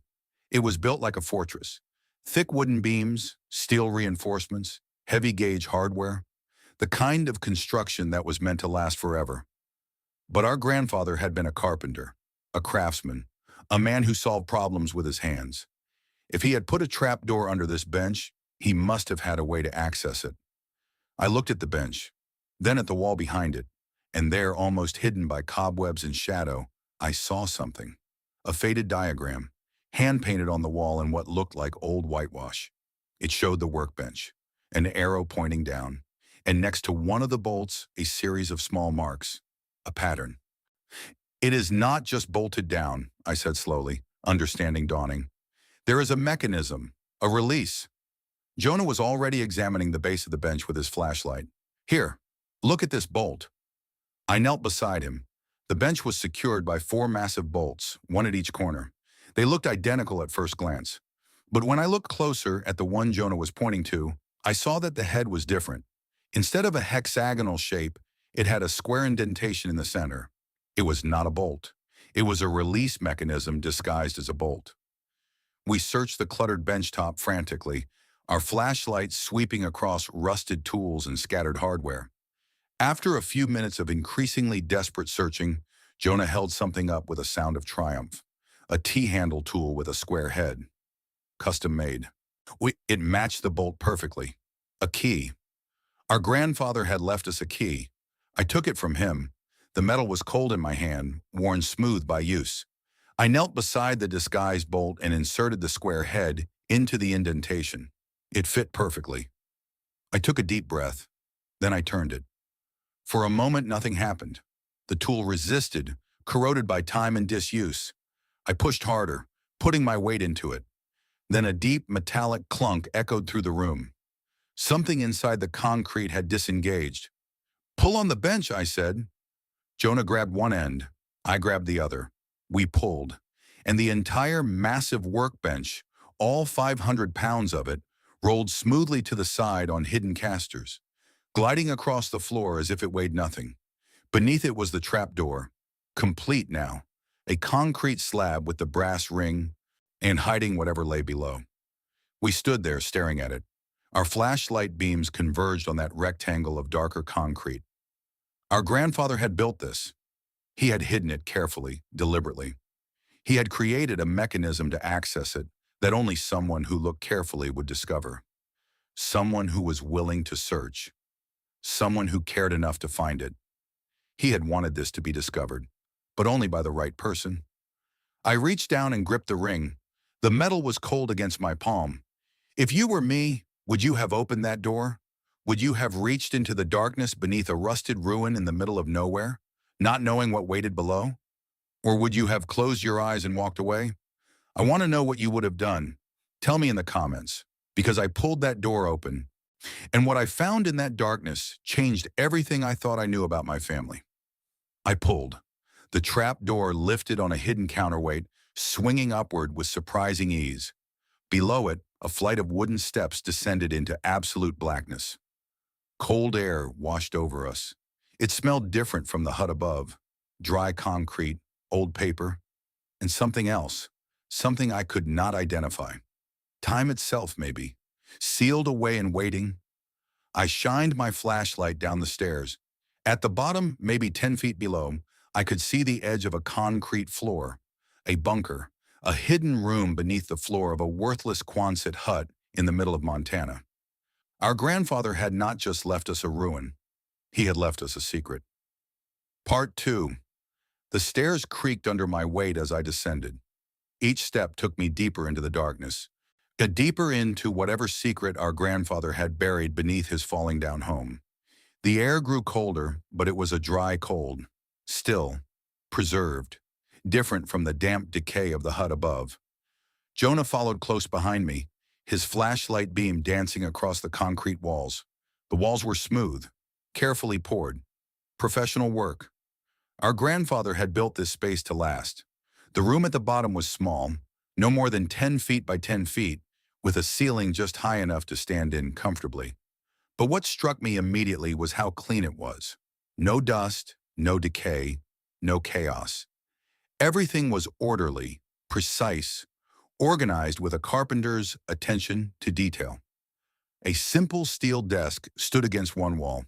It was built like a fortress. Thick wooden beams, steel reinforcements, heavy-gauge hardware. The kind of construction that was meant to last forever. But our grandfather had been a carpenter, a craftsman, a man who solved problems with his hands. If he had put a trapdoor under this bench, he must have had a way to access it. I looked at the bench, then at the wall behind it, and there, almost hidden by cobwebs and shadow, I saw something. A faded diagram, hand-painted on the wall in what looked like old whitewash. It showed the workbench, an arrow pointing down, and next to one of the bolts, a series of small marks, a pattern. "It is not just bolted down," I said slowly, understanding dawning. "There is a mechanism, a release." Jonah was already examining the base of the bench with his flashlight. "Here, look at this bolt." I knelt beside him. The bench was secured by 4 massive bolts, one at each corner. They looked identical at first glance. But when I looked closer at the one Jonah was pointing to, I saw that the head was different. Instead of a hexagonal shape, it had a square indentation in the center. It was not a bolt. It was a release mechanism disguised as a bolt. We searched the cluttered bench top frantically, our flashlights sweeping across rusted tools and scattered hardware. After a few minutes of increasingly desperate searching, Jonah held something up with a sound of triumph. A T-handle tool with a square head. Custom made. It matched the bolt perfectly. A key. Our grandfather had left us a key. I took it from him. The metal was cold in my hand, worn smooth by use. I knelt beside the disguised bolt and inserted the square head into the indentation. It fit perfectly. I took a deep breath. Then I turned it. For a moment, nothing happened. The tool resisted, corroded by time and disuse. I pushed harder, putting my weight into it. Then a deep metallic clunk echoed through the room. Something inside the concrete had disengaged. "Pull on the bench," I said. Jonah grabbed one end. I grabbed the other. We pulled, and the entire massive workbench, all 500 pounds of it rolled smoothly to the side on hidden casters, gliding across the floor as if it weighed nothing. Beneath it was the trapdoor, complete now, a concrete slab with the brass ring and hiding whatever lay below. We stood there staring at it. Our flashlight beams converged on that rectangle of darker concrete. Our grandfather had built this. He had hidden it carefully, deliberately. He had created a mechanism to access it that only someone who looked carefully would discover. Someone who was willing to search. Someone who cared enough to find it. He had wanted this to be discovered, but only by the right person. I reached down and gripped the ring. The metal was cold against my palm. If you were me, would you have opened that door? Would you have reached into the darkness beneath a rusted ruin in the middle of nowhere, not knowing what waited below? Or would you have closed your eyes and walked away? I want to know what you would have done. Tell me in the comments, because I pulled that door open, and what I found in that darkness changed everything I thought I knew about my family. I pulled. The trap door lifted on a hidden counterweight, swinging upward with surprising ease. Below it, a flight of wooden steps descended into absolute blackness. Cold air washed over us. It smelled different from the hut above. Dry concrete, old paper, and something else. Something I could not identify. Time itself, maybe. Sealed away and waiting. I shined my flashlight down the stairs. At the bottom, maybe 10 feet below, I could see the edge of a concrete floor. A bunker. A hidden room beneath the floor of a worthless Quonset hut in the middle of Montana. Our grandfather had not just left us a ruin. He had left us a secret. Part 2. The stairs creaked under my weight as I descended. Each step took me deeper into the darkness, deeper into whatever secret our grandfather had buried beneath his falling down home. The air grew colder, but it was a dry cold, still, preserved, different from the damp decay of the hut above. Jonah followed close behind me, his flashlight beam dancing across the concrete walls. The walls were smooth, carefully poured. Professional work. Our grandfather had built this space to last. The room at the bottom was small, no more than 10 feet by 10 feet, with a ceiling just high enough to stand in comfortably. But what struck me immediately was how clean it was. No dust, no decay, no chaos. Everything was orderly, precise, organized with a carpenter's attention to detail. A simple steel desk stood against one wall.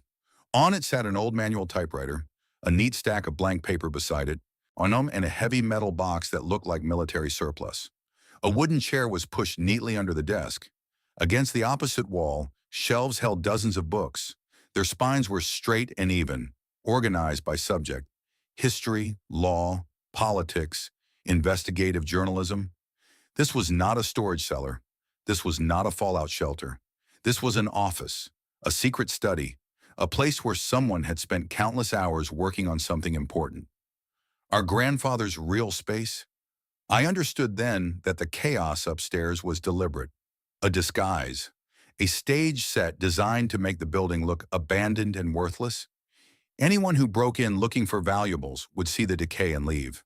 On it sat an old manual typewriter, a neat stack of blank paper beside it, and a heavy metal box that looked like military surplus. A wooden chair was pushed neatly under the desk. Against the opposite wall, shelves held dozens of books. Their spines were straight and even, organized by subject. History, law, politics, investigative journalism. This was not a storage cellar. This was not a fallout shelter. This was an office, a secret study, a place where someone had spent countless hours working on something important. Our grandfather's real space? I understood then that the chaos upstairs was deliberate, a disguise, a stage set designed to make the building look abandoned and worthless. Anyone who broke in looking for valuables would see the decay and leave.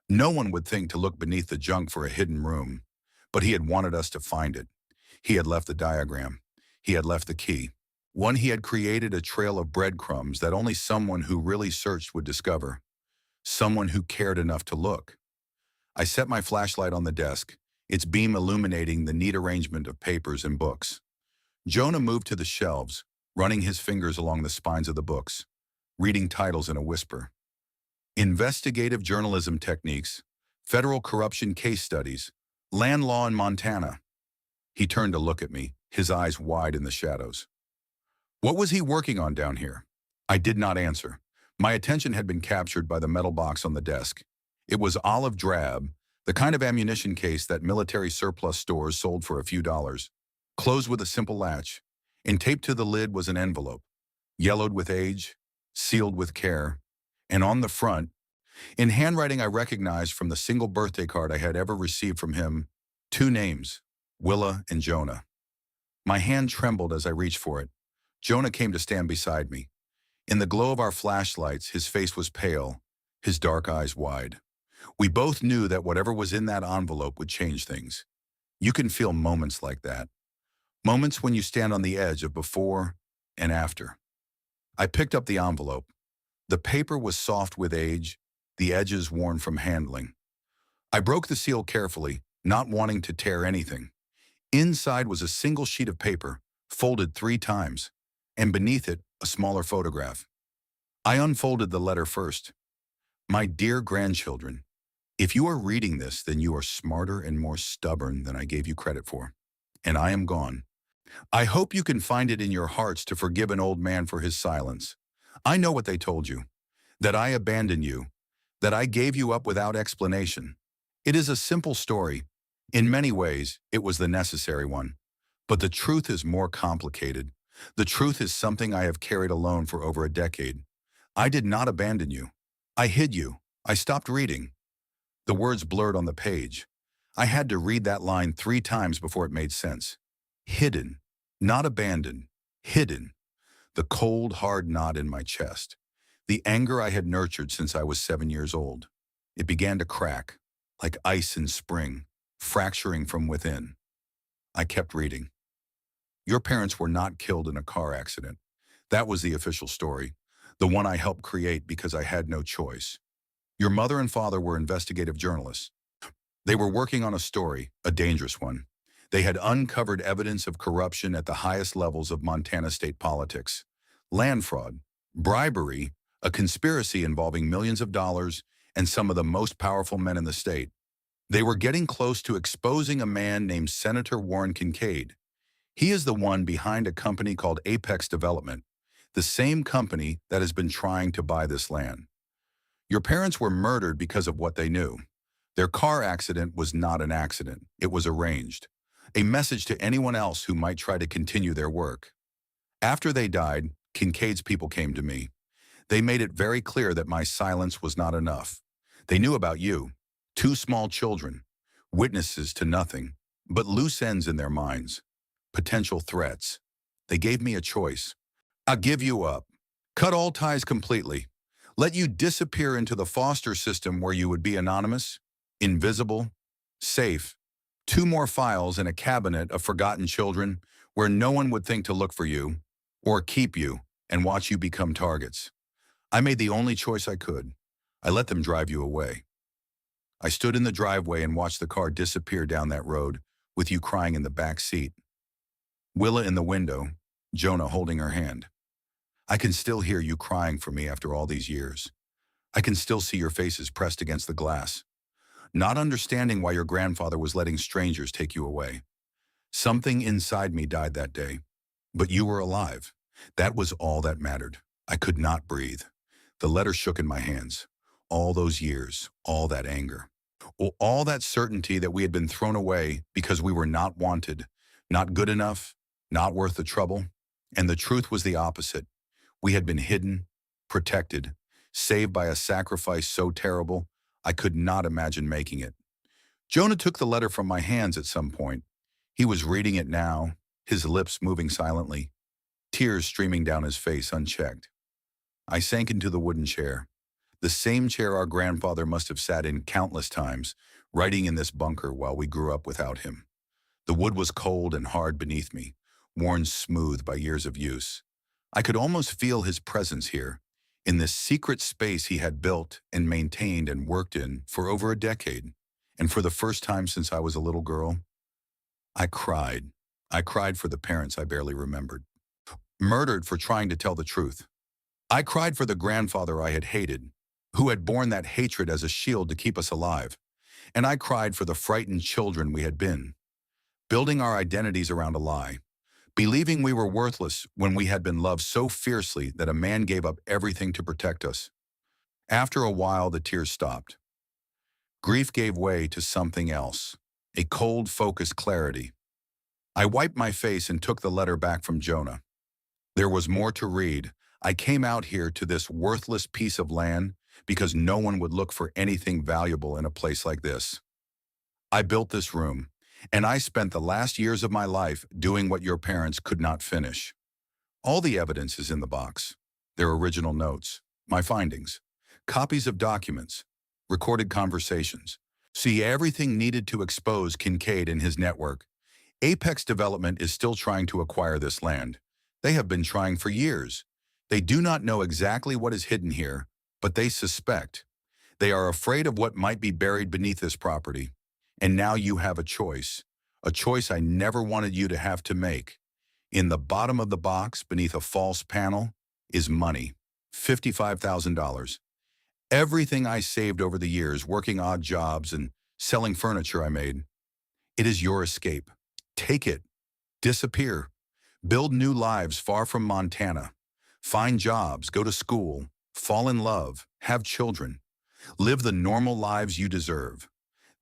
No one would think to look beneath the junk for a hidden room, but he had wanted us to find it. He had left the diagram. He had left the key. He had created a trail of breadcrumbs that only someone who really searched would discover. Someone who cared enough to look. I set my flashlight on the desk, its beam illuminating the neat arrangement of papers and books. Jonah moved to the shelves, running his fingers along the spines of the books, reading titles in a whisper. Investigative journalism techniques, federal corruption case studies, land law in Montana. He turned to look at me, his eyes wide in the shadows. What was he working on down here? I did not answer. My attention had been captured by the metal box on the desk. It was olive drab, the kind of ammunition case that military surplus stores sold for a few dollars. Closed with a simple latch, and taped to the lid was an envelope, yellowed with age, sealed with care, and on the front, in handwriting I recognized from the single birthday card I had ever received from him, 2 names, Willa and Jonah. My hand trembled as I reached for it. Jonah came to stand beside me. In the glow of our flashlights, his face was pale, his dark eyes wide. We both knew that whatever was in that envelope would change things. You can feel moments like that. Moments when you stand on the edge of before and after. I picked up the envelope. The paper was soft with age, the edges worn from handling. I broke the seal carefully, not wanting to tear anything. Inside was a single sheet of paper, folded 3 times, and beneath it, a smaller photograph. I unfolded the letter first. My dear grandchildren, if you are reading this, then you are smarter and more stubborn than I gave you credit for. And I am gone. I hope you can find it in your hearts to forgive an old man for his silence. I know what they told you, that I abandoned you, that I gave you up without explanation. It is a simple story. In many ways, it was the necessary one. But the truth is more complicated. The truth is something I have carried alone for over a decade. I did not abandon you. I hid you. I stopped reading. The words blurred on the page. I had to read that line 3 times before it made sense. Hidden, not abandoned, hidden. The cold, hard knot in my chest. The anger I had nurtured since I was 7 years old. It began to crack, like ice in spring, fracturing from within. I kept reading. Your parents were not killed in a car accident. That was the official story, the one I helped create because I had no choice. Your mother and father were investigative journalists. They were working on a story, a dangerous one. They had uncovered evidence of corruption at the highest levels of Montana state politics. Land fraud, bribery, a conspiracy involving millions of dollars, and some of the most powerful men in the state. They were getting close to exposing a man named Senator Warren Kincaid. He is the one behind a company called Apex Development, the same company that has been trying to buy this land. Your parents were murdered because of what they knew. Their car accident was not an accident. It was arranged. A message to anyone else who might try to continue their work. After they died, Kincaid's people came to me. They made it very clear that my silence was not enough. They knew about you, 2 small children, witnesses to nothing, but loose ends in their minds, potential threats. They gave me a choice. I'll give you up. Cut all ties completely. Let you disappear into the foster system where you would be anonymous, invisible, safe. 2 more files in a cabinet of forgotten children where no one would think to look for you or keep you and watch you become targets. I made the only choice I could. I let them drive you away. I stood in the driveway and watched the car disappear down that road with you crying in the back seat. Willa in the window, Jonah holding her hand. I can still hear you crying for me after all these years. I can still see your faces pressed against the glass, not understanding why your grandfather was letting strangers take you away. Something inside me died that day, but you were alive. That was all that mattered. I could not breathe. The letter shook in my hands. All those years, all that anger, all that certainty that we had been thrown away because we were not wanted, not good enough, not worth the trouble. And the truth was the opposite. We had been hidden, protected, saved by a sacrifice so terrible, I could not imagine making it. Jonah took the letter from my hands at some point. He was reading it now, his lips moving silently, tears streaming down his face unchecked. I sank into the wooden chair, the same chair our grandfather must have sat in countless times, writing in this bunker while we grew up without him. The wood was cold and hard beneath me, worn smooth by years of use. I could almost feel his presence here, in this secret space he had built and maintained and worked in for over a decade. And for the first time since I was a little girl, I cried. I cried for the parents I barely remembered, murdered for trying to tell the truth. I cried for the grandfather I had hated, who had borne that hatred as a shield to keep us alive. And I cried for the frightened children we had been, building our identities around a lie, believing we were worthless when we had been loved so fiercely that a man gave up everything to protect us. After a while, the tears stopped. Grief gave way to something else, a cold, focused clarity. I wiped my face and took the letter back from Jonah. There was more to read. I came out here to this worthless piece of land because no one would look for anything valuable in a place like this. I built this room, and I spent the last years of my life doing what your parents could not finish. All the evidence is in the box. Their original notes, my findings, copies of documents, recorded conversations, See everything needed to expose Kincaid and his network. Apex Development is still trying to acquire this land. They have been trying for years. They do not know exactly what is hidden here, but they suspect. They are afraid of what might be buried beneath this property. And now you have a choice I never wanted you to have to make. In the bottom of the box, beneath a false panel, is money. $55,000. Everything I saved over the years, working odd jobs and selling furniture I made. It is your escape. Take it. Disappear. Build new lives far from Montana. Find jobs, go to school, fall in love, have children. Live the normal lives you deserve.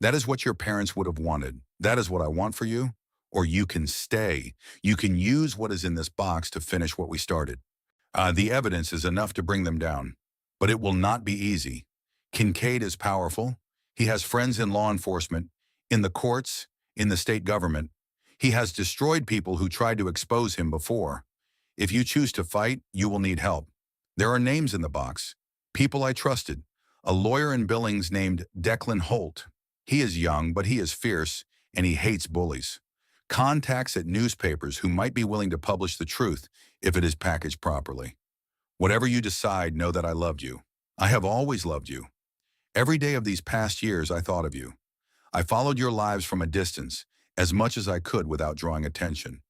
That is what your parents would have wanted. That is what I want for you. Or you can stay. You can use what is in this box to finish what we started. The evidence is enough to bring them down. But it will not be easy. Kincaid is powerful. He has friends in law enforcement, in the courts, in the state government. He has destroyed people who tried to expose him before. If you choose to fight, you will need help. There are names in the box. People I trusted. A lawyer in Billings named Declan Holt. He is young, but he is fierce, and he hates bullies. Contacts at newspapers who might be willing to publish the truth if it is packaged properly. Whatever you decide, know that I loved you. I have always loved you. Every day of these past years, I thought of you. I followed your lives from a distance, as much as I could without drawing attention.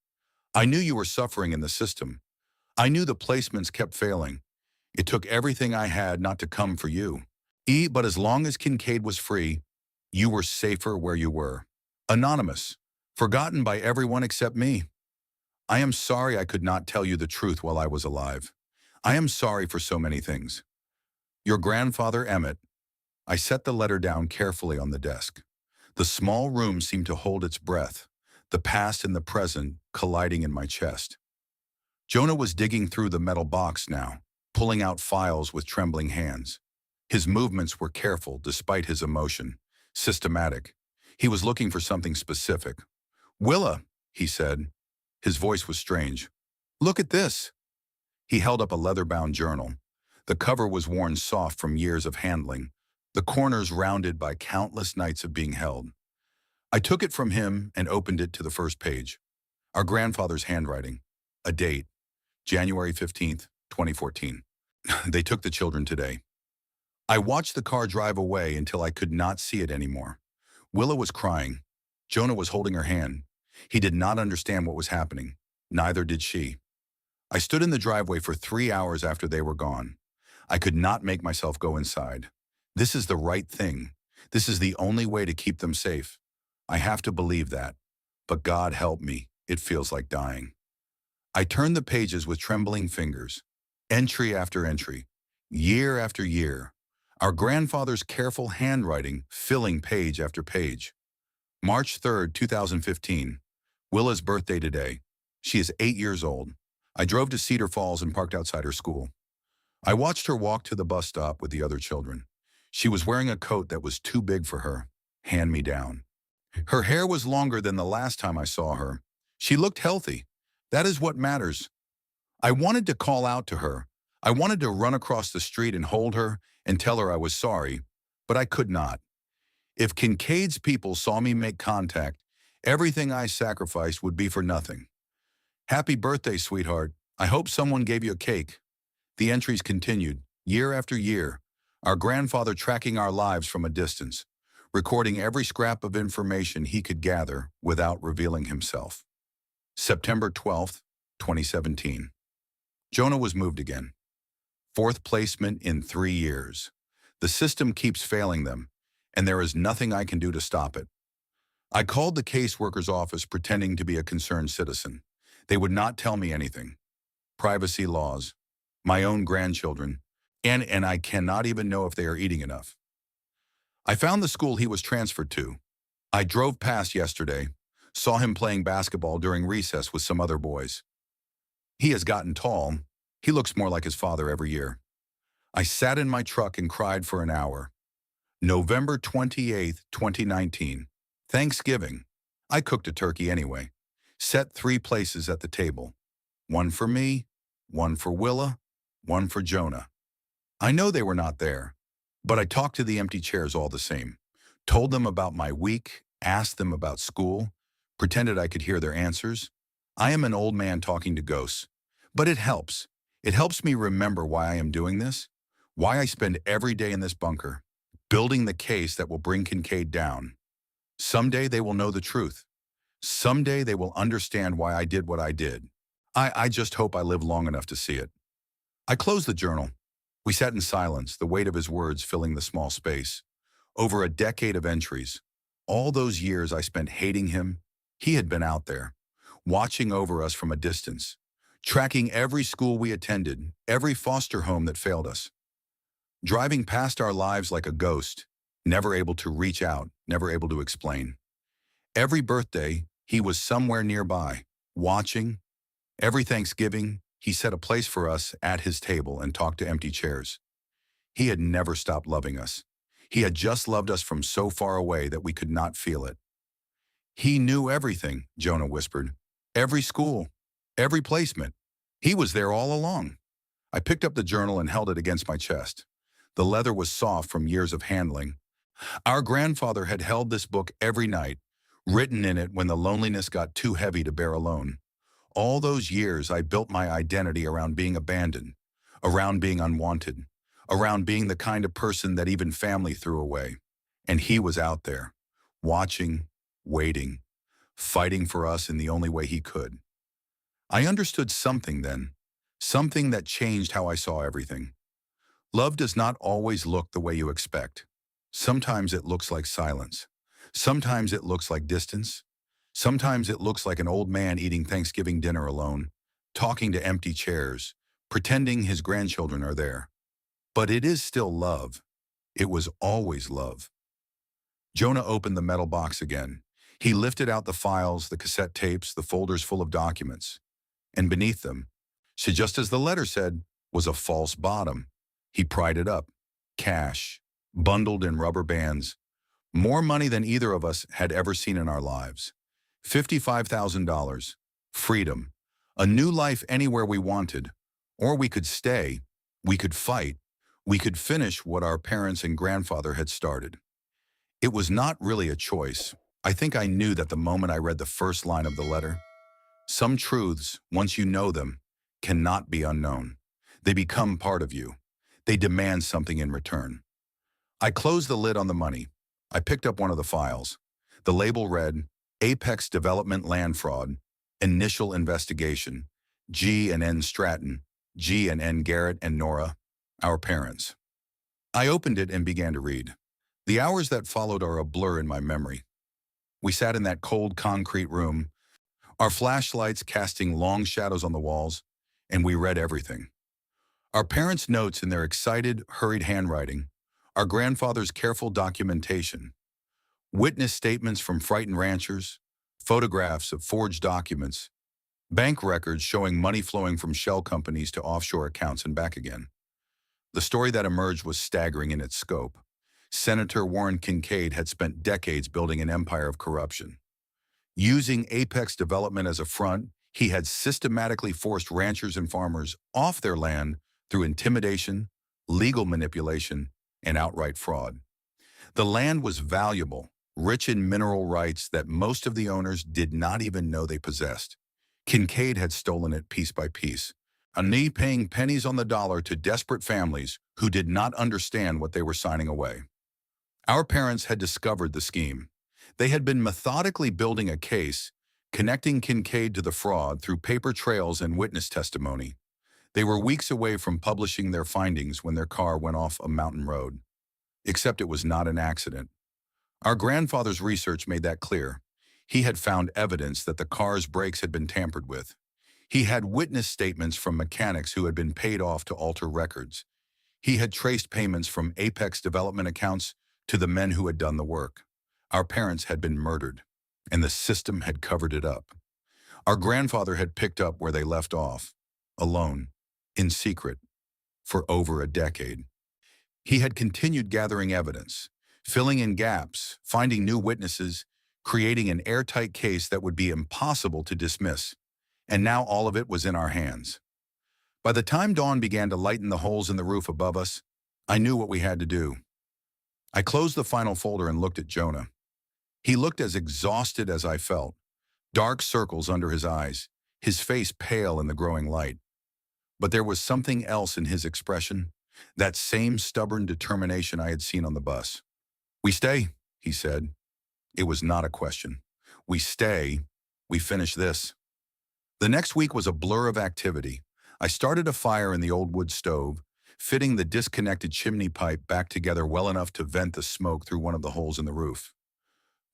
I knew you were suffering in the system. I knew the placements kept failing. It took everything I had not to come for you. But as long as Kincaid was free, you were safer where you were. Anonymous, forgotten by everyone except me. I am sorry I could not tell you the truth while I was alive. I am sorry for so many things. Your grandfather, Emmett. I set the letter down carefully on the desk. The small room seemed to hold its breath, the past and the present colliding in my chest. Jonah was digging through the metal box now, pulling out files with trembling hands. His movements were careful despite his emotion, systematic. He was looking for something specific. "Willa," he said. His voice was strange. "Look at this." He held up a leather-bound journal. The cover was worn soft from years of handling, the corners rounded by countless nights of being held. I took it from him and opened it to the first page. Our grandfather's handwriting. A date. January 15th, 2014. They took the children today. I watched the car drive away until I could not see it anymore. Willa was crying. Jonah was holding her hand. He did not understand what was happening. Neither did she. I stood in the driveway for 3 hours after they were gone. I could not make myself go inside. This is the right thing. This is the only way to keep them safe. I have to believe that. But God help me, it feels like dying. I turned the pages with trembling fingers. Entry after entry. Year after year. Our grandfather's careful handwriting filling page after page. March 3rd, 2015. Willa's birthday today. She is 8 years old. I drove to Cedar Falls and parked outside her school. I watched her walk to the bus stop with the other children. She was wearing a coat that was too big for her, hand-me-down. Her hair was longer than the last time I saw her. She looked healthy. That is what matters. I wanted to call out to her. I wanted to run across the street and hold her and tell her I was sorry, but I could not. If Kincaid's people saw me make contact, everything I sacrificed would be for nothing. Happy birthday, sweetheart. I hope someone gave you a cake. The entries continued, year after year, our grandfather tracking our lives from a distance, recording every scrap of information he could gather without revealing himself. September 12th, 2017. Jonah was moved again. 4th placement in 3 years. The system keeps failing them, and there is nothing I can do to stop it. I called the caseworker's office pretending to be a concerned citizen. They would not tell me anything. Privacy laws, my own grandchildren, and I cannot even know if they are eating enough. I found the school he was transferred to. I drove past yesterday, saw him playing basketball during recess with some other boys. He has gotten tall. He looks more like his father every year. I sat in my truck and cried for an hour. November 28th, 2019. Thanksgiving. I cooked a turkey anyway. Set 3 places at the table. 1 for me, 1 for Willa, 1 for Jonah. I know they were not there, but I talked to the empty chairs all the same. Told them about my week, asked them about school, pretended I could hear their answers. I am an old man talking to ghosts, but it helps. It helps me remember why I am doing this, why I spend every day in this bunker, building the case that will bring Kincaid down. Someday they will know the truth. Someday they will understand why I did what I did. I just hope I live long enough to see it. I closed the journal. We sat in silence, the weight of his words filling the small space. Over a decade of entries, all those years I spent hating him, he had been out there, watching over us from a distance, tracking every school we attended, every foster home that failed us, driving past our lives like a ghost, never able to reach out, never able to explain. Every birthday, he was somewhere nearby, watching. Every Thanksgiving, he set a place for us at his table and talked to empty chairs. He had never stopped loving us. He had just loved us from so far away that we could not feel it. He knew everything, Jonah whispered. Every school, every placement. He was there all along. I picked up the journal and held it against my chest. The leather was soft from years of handling. Our grandfather had held this book every night, written in it when the loneliness got too heavy to bear alone. All those years I built my identity around being abandoned, around being unwanted, around being the kind of person that even family threw away. And he was out there, watching, waiting, fighting for us in the only way he could. I understood something then, something that changed how I saw everything. Love does not always look the way you expect. Sometimes it looks like silence. Sometimes it looks like distance. Sometimes it looks like an old man eating Thanksgiving dinner alone, talking to empty chairs, pretending his grandchildren are there. But it is still love. It was always love. Jonah opened the metal box again. He lifted out the files, the cassette tapes, the folders full of documents. And beneath them, so just as the letter said, was a false bottom. He pried it up. Cash, bundled in rubber bands. More money than either of us had ever seen in our lives. $55,000. Freedom. A new life anywhere we wanted. Or we could stay. We could fight. We could finish what our parents and grandfather had started. It was not really a choice. I think I knew that the moment I read the first line of the letter. Some truths, once you know them, cannot be unknown. They become part of you. They demand something in return. I closed the lid on the money. I picked up one of the files. The label read, Apex Development Land Fraud, Initial Investigation, G and N Stratton, G and N Garrett and Nora, our parents. I opened it and began to read. The hours that followed are a blur in my memory. We sat in that cold concrete room, our flashlights casting long shadows on the walls, and we read everything. Our parents' notes in their excited, hurried handwriting, our grandfather's careful documentation, witness statements from frightened ranchers, photographs of forged documents, bank records showing money flowing from shell companies to offshore accounts and back again. The story that emerged was staggering in its scope. Senator Warren Kincaid had spent decades building an empire of corruption. Using Apex Development as a front, he had systematically forced ranchers and farmers off their land through intimidation, legal manipulation, and outright fraud. The land was valuable, rich in mineral rights that most of the owners did not even know they possessed. Kincaid had stolen it piece by piece, paying pennies on the dollar to desperate families who did not understand what they were signing away. Our parents had discovered the scheme. They had been methodically building a case, connecting Kincaid to the fraud through paper trails and witness testimony. They were weeks away from publishing their findings when their car went off a mountain road. Except it was not an accident. Our grandfather's research made that clear. He had found evidence that the car's brakes had been tampered with. He had witness statements from mechanics who had been paid off to alter records. He had traced payments from Apex Development accounts to the men who had done the work. Our parents had been murdered, and the system had covered it up. Our grandfather had picked up where they left off, alone, in secret, for over a decade. He had continued gathering evidence, filling in gaps, finding new witnesses, creating an airtight case that would be impossible to dismiss. And now all of it was in our hands. By the time dawn began to lighten the holes in the roof above us, I knew what we had to do. I closed the final folder and looked at Jonah. He looked as exhausted as I felt, dark circles under his eyes, his face pale in the growing light. But there was something else in his expression, that same stubborn determination I had seen on the bus. "We stay," he said. It was not a question. "We stay. We finish this." The next week was a blur of activity. I started a fire in the old wood stove, fitting the disconnected chimney pipe back together well enough to vent the smoke through one of the holes in the roof.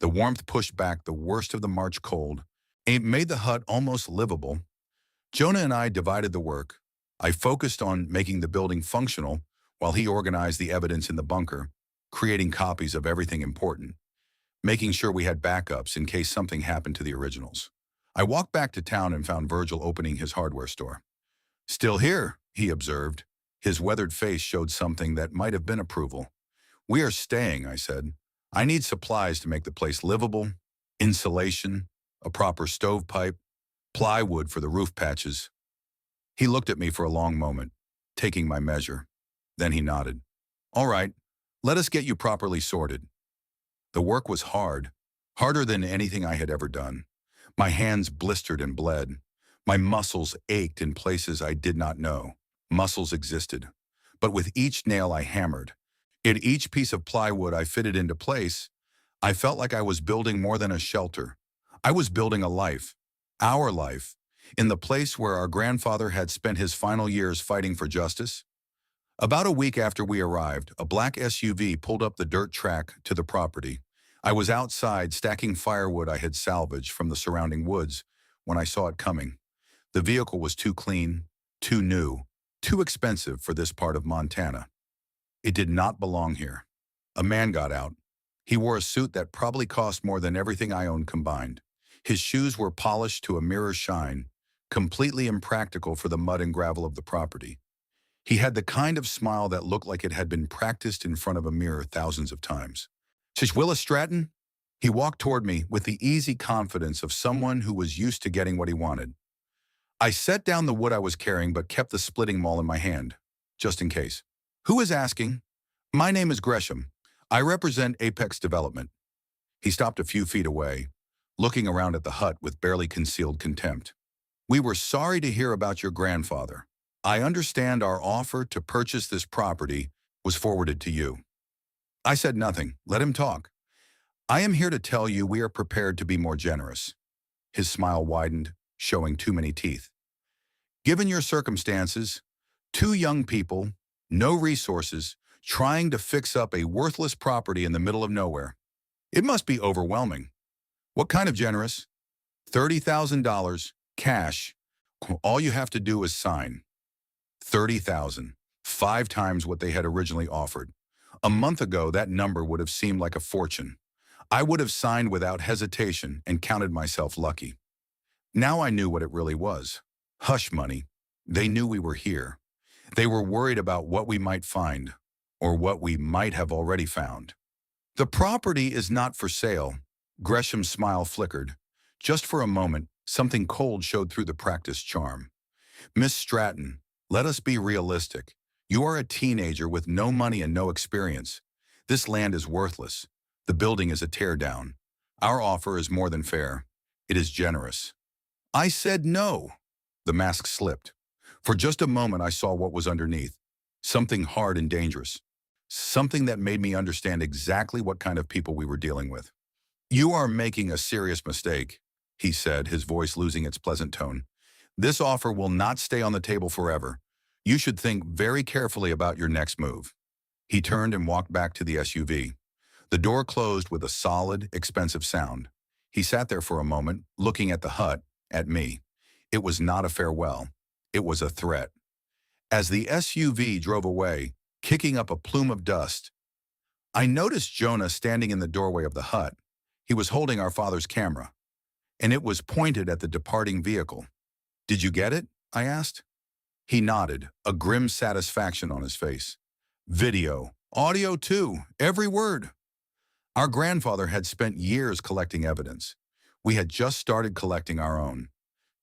The warmth pushed back the worst of the March cold. It made the hut almost livable. Jonah and I divided the work. I focused on making the building functional while he organized the evidence in the bunker, creating copies of everything important, making sure we had backups in case something happened to the originals. I walked back to town and found Virgil opening his hardware store. "Still here," he observed. His weathered face showed something that might have been approval. "We are staying," I said. "I need supplies to make the place livable, insulation, a proper stovepipe, plywood for the roof patches." He looked at me for a long moment, taking my measure. Then he nodded. "All right, let us get you properly sorted." The work was hard, harder than anything I had ever done. My hands blistered and bled. My muscles ached in places I did not know muscles existed. But with each nail I hammered, in each piece of plywood I fitted into place, I felt like I was building more than a shelter. I was building a life, our life, in the place where our grandfather had spent his final years fighting for justice. About a week after we arrived, a black SUV pulled up the dirt track to the property. I was outside stacking firewood I had salvaged from the surrounding woods when I saw it coming. The vehicle was too clean, too new, too expensive for this part of Montana. It did not belong here. A man got out. He wore a suit that probably cost more than everything I owned combined. His shoes were polished to a mirror shine, completely impractical for the mud and gravel of the property. He had the kind of smile that looked like it had been practiced in front of a mirror thousands of times. "Sis Willis Stratton?" He walked toward me with the easy confidence of someone who was used to getting what he wanted. I set down the wood I was carrying but kept the splitting maul in my hand, just in case. "Who is asking?" "My name is Gresham. I represent Apex Development." He stopped a few feet away, looking around at the hut with barely concealed contempt. "We were sorry to hear about your grandfather. I understand our offer to purchase this property was forwarded to you." I said nothing. Let him talk. "I am here to tell you we are prepared to be more generous." His smile widened, showing too many teeth. "Given your circumstances, two young people, no resources, trying to fix up a worthless property in the middle of nowhere. It must be overwhelming." "What kind of generous?" $30,000, cash. All you have to do is sign." $30,000, 5 times what they had originally offered. A month ago, that number would have seemed like a fortune. I would have signed without hesitation and counted myself lucky. Now I knew what it really was. Hush money. They knew we were here. They were worried about what we might find, or what we might have already found. "The property is not for sale." Gresham's smile flickered. Just for a moment, something cold showed through the practiced charm. "Miss Stratton, let us be realistic. You are a teenager with no money and no experience. This land is worthless. The building is a teardown. Our offer is more than fair. It is generous." I said no. The mask slipped. For just a moment I saw what was underneath. Something hard and dangerous. Something that made me understand exactly what kind of people we were dealing with. "You are making a serious mistake," he said, his voice losing its pleasant tone. "This offer will not stay on the table forever. You should think very carefully about your next move." He turned and walked back to the SUV. The door closed with a solid, expensive sound. He sat there for a moment, looking at the hut, at me. It was not a farewell. It was a threat. As the SUV drove away, kicking up a plume of dust, I noticed Jonah standing in the doorway of the hut. He was holding our father's camera, and it was pointed at the departing vehicle. "Did you get it?" I asked. He nodded, a grim satisfaction on his face. "Video, audio too, every word." Our grandfather had spent years collecting evidence. We had just started collecting our own.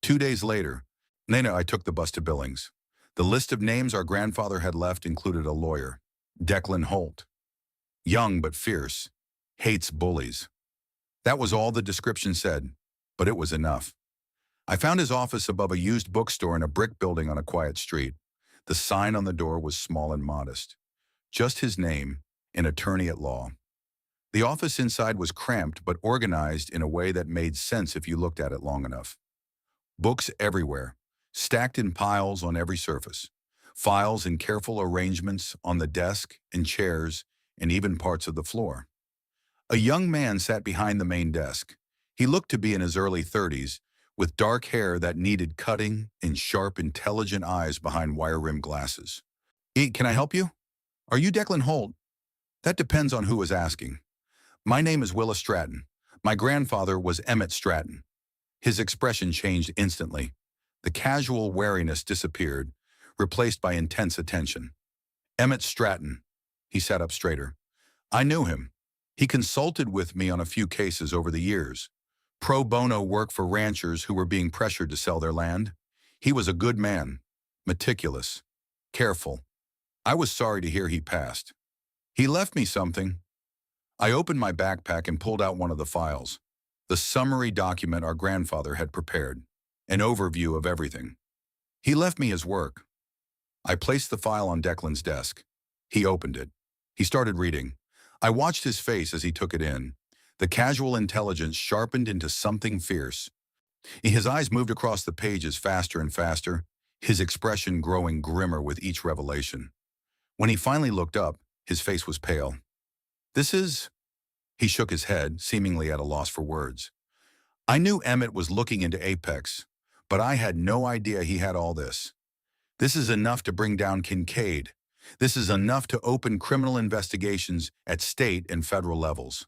2 days later, Nana and I took the bus to Billings. The list of names our grandfather had left included a lawyer, Declan Holt. Young but fierce. Hates bullies. That was all the description said, but it was enough. I found his office above a used bookstore in a brick building on a quiet street. The sign on the door was small and modest. Just his name, an attorney at law. The office inside was cramped but organized in a way that made sense if you looked at it long enough. Books everywhere, stacked in piles on every surface. Files in careful arrangements on the desk and chairs and even parts of the floor. A young man sat behind the main desk. He looked to be in his early 30s, with dark hair that needed cutting and sharp, intelligent eyes behind wire-rimmed glasses. Can I help you? Are you Declan Holt? That depends on who was asking. My name is Willa Stratton. My grandfather was Emmett Stratton. His expression changed instantly. The casual wariness disappeared, replaced by intense attention. Emmett Stratton. He sat up straighter. I knew him. He consulted with me on a few cases over the years. Pro bono work for ranchers who were being pressured to sell their land. He was a good man, meticulous, careful. I was sorry to hear he passed. He left me something. I opened my backpack and pulled out one of the files. The summary document our grandfather had prepared. An overview of everything. He left me his work. I placed the file on Declan's desk. He opened it. He started reading. I watched his face as he took it in. The casual intelligence sharpened into something fierce. His eyes moved across the pages faster and faster, his expression growing grimmer with each revelation. When he finally looked up, his face was pale. This is... He shook his head, seemingly at a loss for words. I knew Emmett was looking into Apex, but I had no idea he had all this. This is enough to bring down Kincaid. This is enough to open criminal investigations at state and federal levels.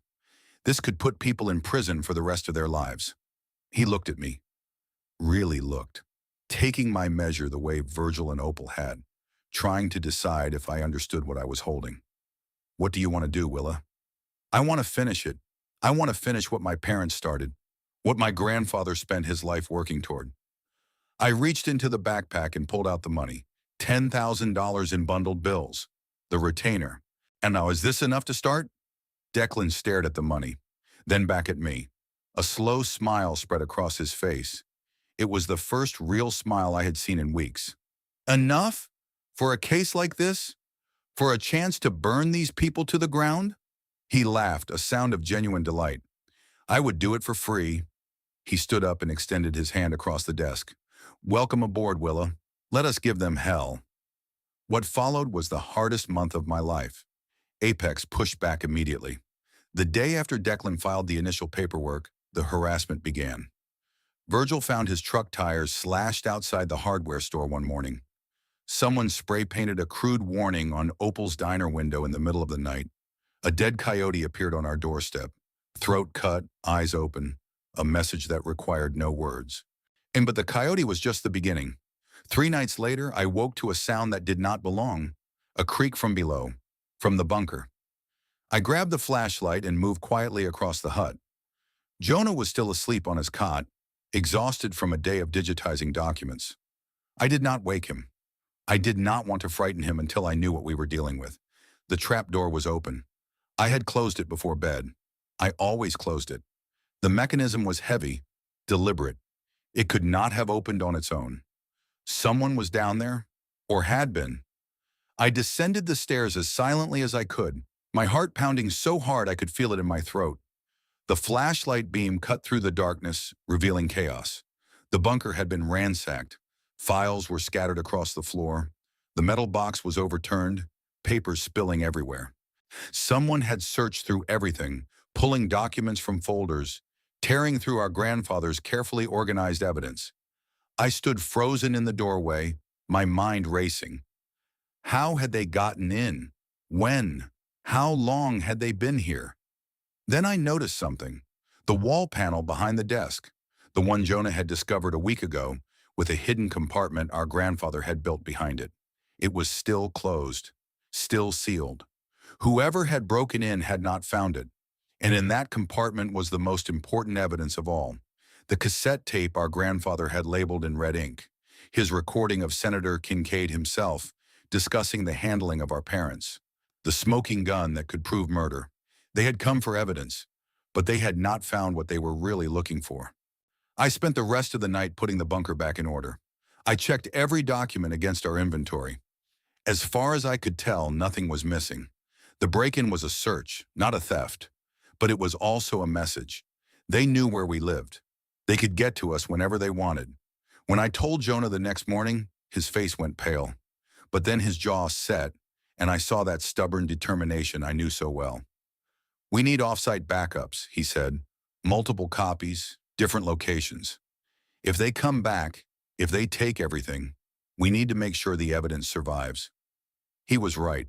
This could put people in prison for the rest of their lives. He looked at me. Really looked. Taking my measure the way Virgil and Opal had. Trying to decide if I understood what I was holding. What do you want to do, Willa? I want to finish it. I want to finish what my parents started. What my grandfather spent his life working toward. I reached into the backpack and pulled out the money. $10,000 in bundled bills. The retainer. And now, is this enough to start? Declan stared at the money, then back at me. A slow smile spread across his face. It was the first real smile I had seen in weeks. Enough? For a case like this? For a chance to burn these people to the ground? He laughed, a sound of genuine delight. I would do it for free. He stood up and extended his hand across the desk. Welcome aboard, Willa. Let us give them hell. What followed was the hardest month of my life. Apex pushed back immediately. The day after Declan filed the initial paperwork, the harassment began. Virgil found his truck tires slashed outside the hardware store one morning. Someone spray-painted a crude warning on Opal's diner window in the middle of the night. A dead coyote appeared on our doorstep. Throat cut, eyes open, a message that required no words. But the coyote was just the beginning. 3 nights later, I woke to a sound that did not belong. A creak from below, from the bunker. I grabbed the flashlight and moved quietly across the hut. Jonah was still asleep on his cot, exhausted from a day of digitizing documents. I did not wake him. I did not want to frighten him until I knew what we were dealing with. The trapdoor was open. I had closed it before bed. I always closed it. The mechanism was heavy, deliberate. It could not have opened on its own. Someone was down there, or had been. I descended the stairs as silently as I could, my heart pounding so hard I could feel it in my throat. The flashlight beam cut through the darkness, revealing chaos. The bunker had been ransacked. Files were scattered across the floor. The metal box was overturned, papers spilling everywhere. Someone had searched through everything, pulling documents from folders, tearing through our grandfather's carefully organized evidence. I stood frozen in the doorway, my mind racing. How had they gotten in? When? How long had they been here? Then I noticed something. The wall panel behind the desk, the one Jonah had discovered a week ago, with a hidden compartment our grandfather had built behind it. It was still closed, still sealed. Whoever had broken in had not found it, and in that compartment was the most important evidence of all. The cassette tape our grandfather had labeled in red ink, his recording of Senator Kincaid himself discussing the handling of our parents. the smoking gun that could prove murder. They had come for evidence, but they had not found what they were really looking for. I spent the rest of the night putting the bunker back in order. I checked every document against our inventory. As far as I could tell, nothing was missing. The break-in was a search, not a theft. But it was also a message. They knew where we lived. They could get to us whenever they wanted. When I told Jonah the next morning, his face went pale. But then his jaw set, and I saw that stubborn determination I knew so well. "We need off-site backups," he said. "Multiple copies, different locations. If they come back, if they take everything, we need to make sure the evidence survives." He was right.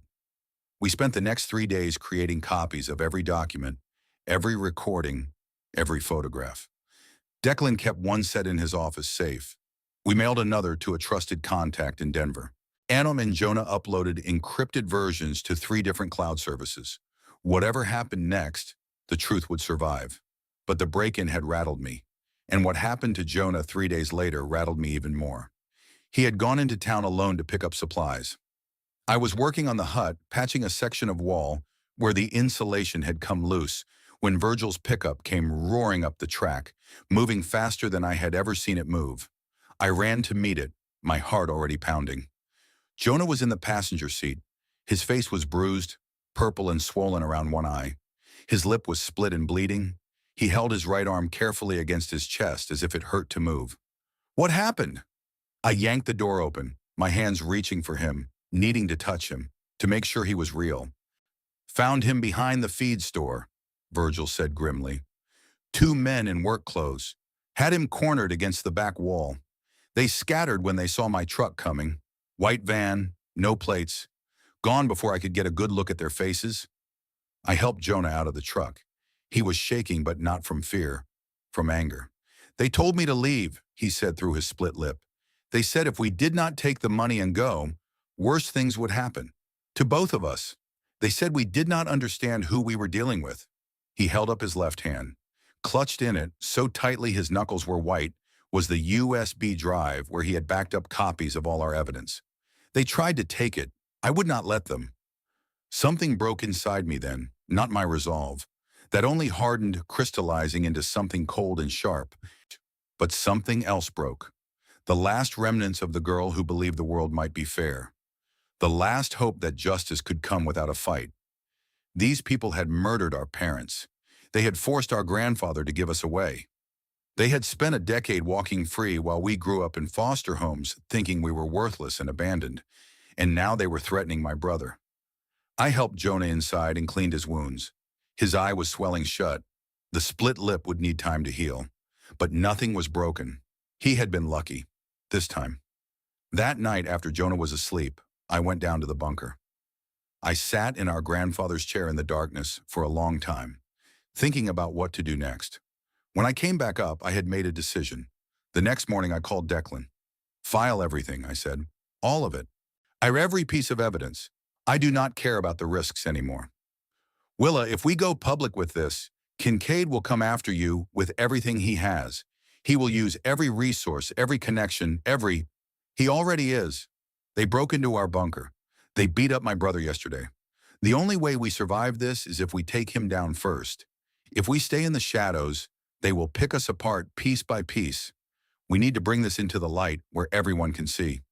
We spent the next 3 days creating copies of every document, every recording, every photograph. Declan kept one set in his office safe. We mailed another to a trusted contact in Denver. Anom and Jonah uploaded encrypted versions to 3 different cloud services. Whatever happened next, the truth would survive. But the break-in had rattled me. And what happened to Jonah 3 days later rattled me even more. He had gone into town alone to pick up supplies. I was working on the hut, patching a section of wall where the insulation had come loose, when Virgil's pickup came roaring up the track, moving faster than I had ever seen it move. I ran to meet it, my heart already pounding. Jonah was in the passenger seat. His face was bruised, purple and swollen around one eye. His lip was split and bleeding. He held his right arm carefully against his chest as if it hurt to move. "What happened?" I yanked the door open, my hands reaching for him, needing to touch him, to make sure he was real. "Found him behind the feed store," Virgil said grimly. 2 men in work clothes. Had him cornered against the back wall. They scattered when they saw my truck coming. White van, no plates. Gone before I could get a good look at their faces. I helped Jonah out of the truck. He was shaking, but not from fear, from anger. "They told me to leave," he said through his split lip. "They said if we did not take the money and go, worse things would happen. To both of us. They said we did not understand who we were dealing with." He held up his left hand. Clutched in it, so tightly his knuckles were white, was the USB drive where he had backed up copies of all our evidence. "They tried to take it. I would not let them." Something broke inside me then, not my resolve. That only hardened, crystallizing into something cold and sharp. But something else broke. The last remnants of the girl who believed the world might be fair. The last hope that justice could come without a fight. These people had murdered our parents. They had forced our grandfather to give us away. They had spent a decade walking free while we grew up in foster homes thinking we were worthless and abandoned. And now they were threatening my brother. I helped Jonah inside and cleaned his wounds. His eye was swelling shut. The split lip would need time to heal. But nothing was broken. He had been lucky. This time. That night after Jonah was asleep, I went down to the bunker. I sat in our grandfather's chair in the darkness for a long time, thinking about what to do next. When I came back up, I had made a decision. The next morning I called Declan. "File everything," I said. "All of it. Every piece of evidence. I do not care about the risks anymore. Willa, if we go public with this, Kincaid will come after you with everything he has. He will use every resource, every connection, He already is. They broke into our bunker. They beat up my brother yesterday. The only way we survive this is if we take him down first. If we stay in the shadows, they will pick us apart piece by piece. We need to bring this into the light where everyone can see."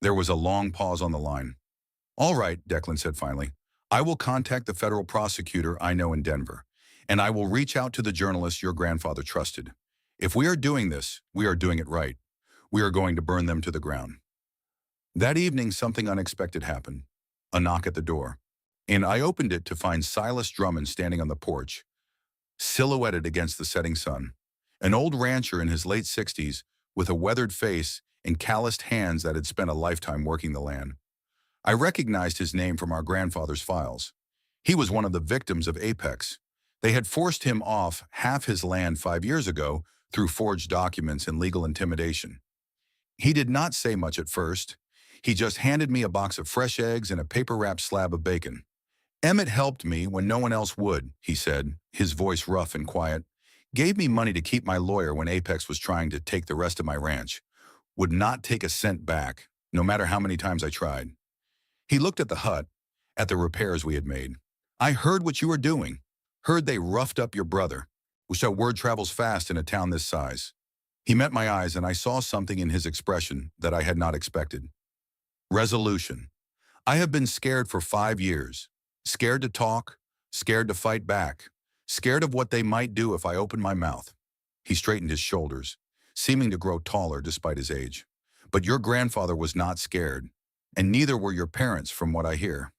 There was a long pause on the line. "All right," Declan said finally. "I will contact the federal prosecutor I know in Denver, and I will reach out to the journalists your grandfather trusted. If we are doing this, we are doing it right. We are going to burn them to the ground." That evening, something unexpected happened. A knock at the door. And I opened it to find Silas Drummond standing on the porch, silhouetted against the setting sun. An old rancher in his late 60s, with a weathered face and calloused hands that had spent a lifetime working the land. I recognized his name from our grandfather's files. He was one of the victims of Apex. They had forced him off half his land 5 years ago through forged documents and legal intimidation. He did not say much at first. He just handed me a box of fresh eggs and a paper-wrapped slab of bacon. "Emmett helped me when no one else would," he said, his voice rough and quiet. "Gave me money to keep my lawyer when Apex was trying to take the rest of my ranch. Would not take a cent back, no matter how many times I tried." He looked at the hut, at the repairs we had made. I heard what you were doing. Heard they roughed up your brother. So word travels fast in a town this size. He met my eyes and I saw something in his expression that I had not expected. Resolution. I have been scared for 5 years. Scared to talk, scared to fight back, scared of what they might do if I opened my mouth. He straightened his shoulders, seeming to grow taller despite his age. But your grandfather was not scared, and neither were your parents from what I hear.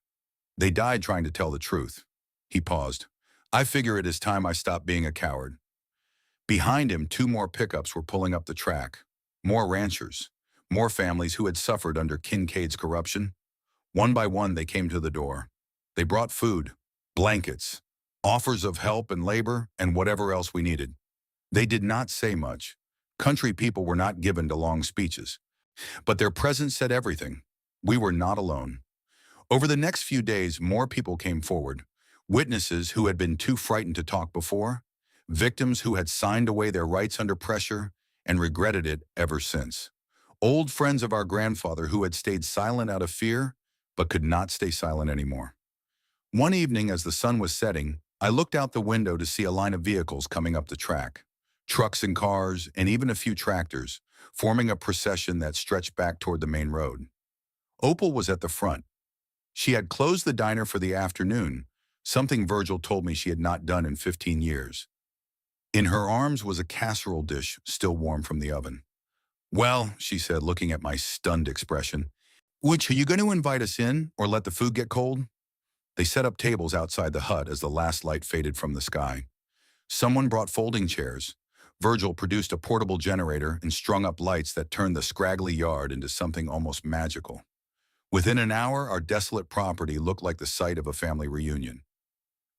They died trying to tell the truth. He paused. I figure it is time I stopped being a coward. Behind him, 2 more pickups were pulling up the track. More ranchers, more families who had suffered under Kincaid's corruption. One by one, they came to the door. They brought food, blankets, offers of help and labor, and whatever else we needed. They did not say much. Country people were not given to long speeches. But their presence said everything. We were not alone. Over the next few days, more people came forward. Witnesses who had been too frightened to talk before, victims who had signed away their rights under pressure and regretted it ever since. Old friends of our grandfather who had stayed silent out of fear, but could not stay silent anymore. One evening as the sun was setting, I looked out the window to see a line of vehicles coming up the track. Trucks and cars, and even a few tractors, forming a procession that stretched back toward the main road. Opal was at the front. She had closed the diner for the afternoon, something Virgil told me she had not done in 15 years. In her arms was a casserole dish still warm from the oven. Well, she said, looking at my stunned expression, which, are you going to invite us in or let the food get cold? They set up tables outside the hut as the last light faded from the sky. Someone brought folding chairs. Virgil produced a portable generator and strung up lights that turned the scraggly yard into something almost magical. Within an hour, our desolate property looked like the site of a family reunion.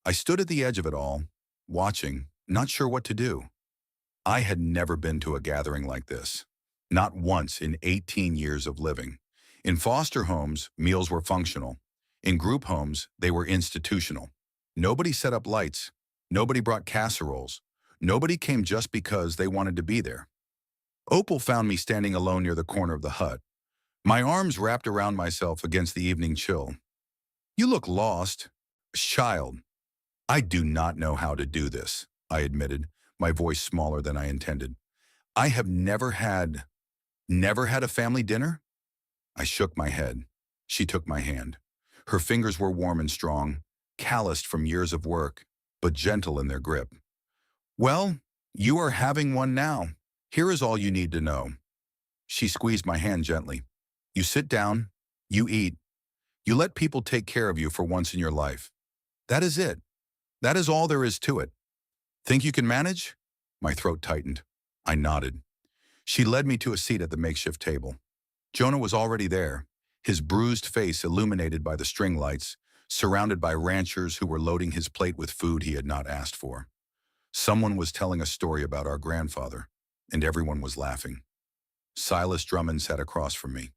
I stood at the edge of it all, watching, not sure what to do. I had never been to a gathering like this. Not once in 18 years of living. In foster homes, meals were functional. In group homes, they were institutional. Nobody set up lights. Nobody brought casseroles. Nobody came just because they wanted to be there. Opal found me standing alone near the corner of the hut, my arms wrapped around myself against the evening chill. You look lost. Child. I do not know how to do this, I admitted, my voice smaller than I intended. I have never had a family dinner? I shook my head. She took my hand. Her fingers were warm and strong, calloused from years of work, but gentle in their grip. Well, you are having one now. Here is all you need to know. She squeezed my hand gently. You sit down, you eat, you let people take care of you for once in your life. That is it. That is all there is to it. Think you can manage? My throat tightened. I nodded. She led me to a seat at the makeshift table. Jonah was already there, his bruised face illuminated by the string lights, surrounded by ranchers who were loading his plate with food he had not asked for. Someone was telling a story about our grandfather, and everyone was laughing. Silas Drummond sat across from me.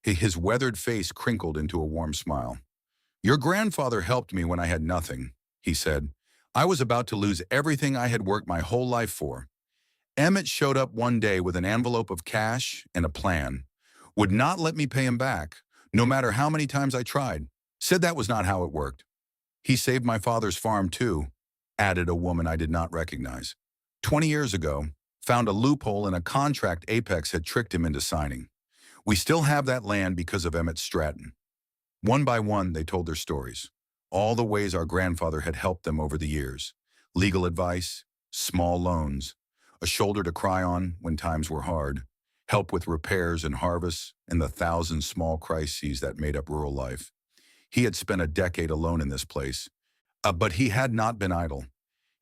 His weathered face crinkled into a warm smile. Your grandfather helped me when I had nothing, he said. I was about to lose everything I had worked my whole life for. Emmett showed up one day with an envelope of cash and a plan. Would not let me pay him back, no matter how many times I tried. Said that was not how it worked. He saved my father's farm too, added a woman I did not recognize. 20 years ago, found a loophole in a contract Apex had tricked him into signing. We still have that land because of Emmett Stratton. One by one, they told their stories. All the ways our grandfather had helped them over the years. Legal advice, small loans, a shoulder to cry on when times were hard, help with repairs and harvests, and the thousand small crises that made up rural life. He had spent a decade alone in this place, but he had not been idle.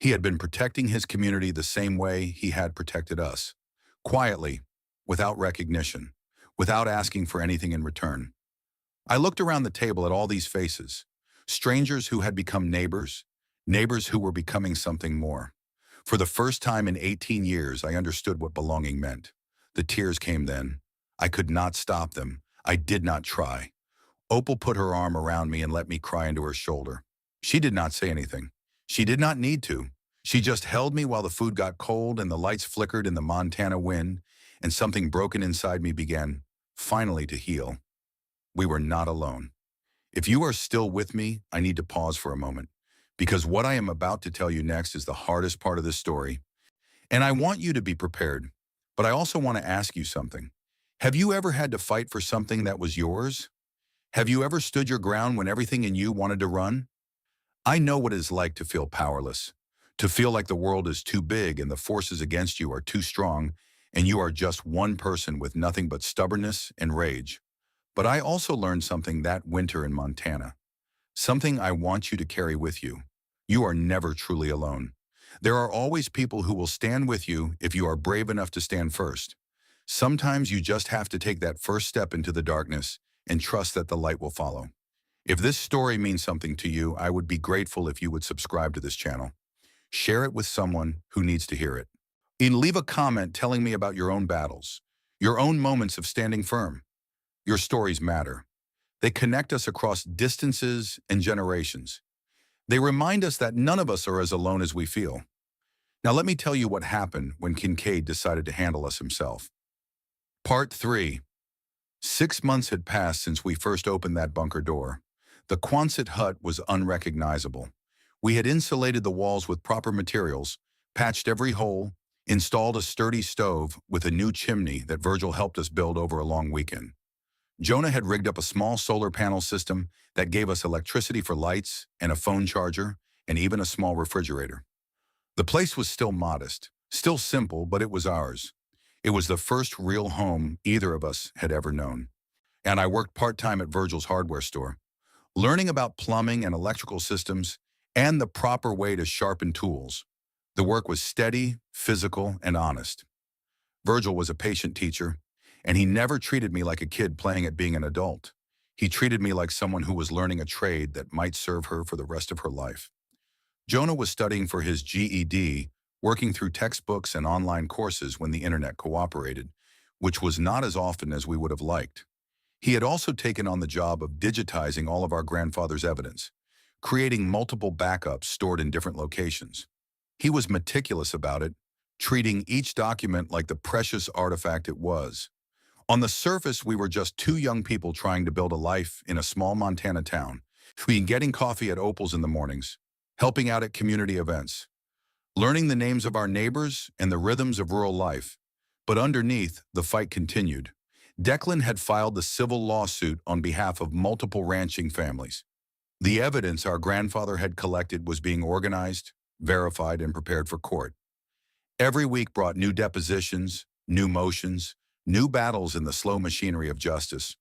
He had been protecting his community the same way he had protected us. Quietly, without recognition, without asking for anything in return. I looked around the table at all these faces, strangers who had become neighbors, neighbors who were becoming something more. For the first time in 18 years, I understood what belonging meant. The tears came then. I could not stop them. I did not try. Opal put her arm around me and let me cry into her shoulder. She did not say anything. She did not need to. She just held me while the food got cold and the lights flickered in the Montana wind, and something broken inside me began, finally, to heal. We were not alone. If you are still with me, I need to pause for a moment, because what I am about to tell you next is the hardest part of this story, and I want you to be prepared. But I also want to ask you something. Have you ever had to fight for something that was yours? Have you ever stood your ground when everything in you wanted to run? I know what it is like to feel powerless, to feel like the world is too big and the forces against you are too strong, and you are just one person with nothing but stubbornness and rage. But I also learned something that winter in Montana, something I want you to carry with you. You are never truly alone. There are always people who will stand with you if you are brave enough to stand first. Sometimes you just have to take that first step into the darkness and trust that the light will follow. If this story means something to you, I would be grateful if you would subscribe to this channel. Share it with someone who needs to hear it. And leave a comment telling me about your own battles, your own moments of standing firm. Your stories matter. They connect us across distances and generations. They remind us that none of us are as alone as we feel. Now let me tell you what happened when Kincaid decided to handle us himself. Part 3. 6 months had passed since we first opened that bunker door. The Quonset hut was unrecognizable. We had insulated the walls with proper materials, patched every hole, installed a sturdy stove with a new chimney that Virgil helped us build over a long weekend. Jonah had rigged up a small solar panel system that gave us electricity for lights and a phone charger and even a small refrigerator. The place was still modest, still simple, but it was ours. It was the first real home either of us had ever known. And I worked part-time at Virgil's hardware store, learning about plumbing and electrical systems and the proper way to sharpen tools. The work was steady, physical, and honest. Virgil was a patient teacher, and he never treated me like a kid playing at being an adult. He treated me like someone who was learning a trade that might serve her for the rest of her life. Jonah was studying for his GED, working through textbooks and online courses when the internet cooperated, which was not as often as we would have liked. He had also taken on the job of digitizing all of our grandfather's evidence, creating multiple backups stored in different locations. He was meticulous about it, treating each document like the precious artifact it was. On the surface, we were just two young people trying to build a life in a small Montana town, getting coffee at Opal's in the mornings, helping out at community events, learning the names of our neighbors and the rhythms of rural life. But underneath, the fight continued. Declan had filed the civil lawsuit on behalf of multiple ranching families. The evidence our grandfather had collected was being organized, verified, and prepared for court. Every week brought new depositions, new motions, new battles in the slow machinery of justice.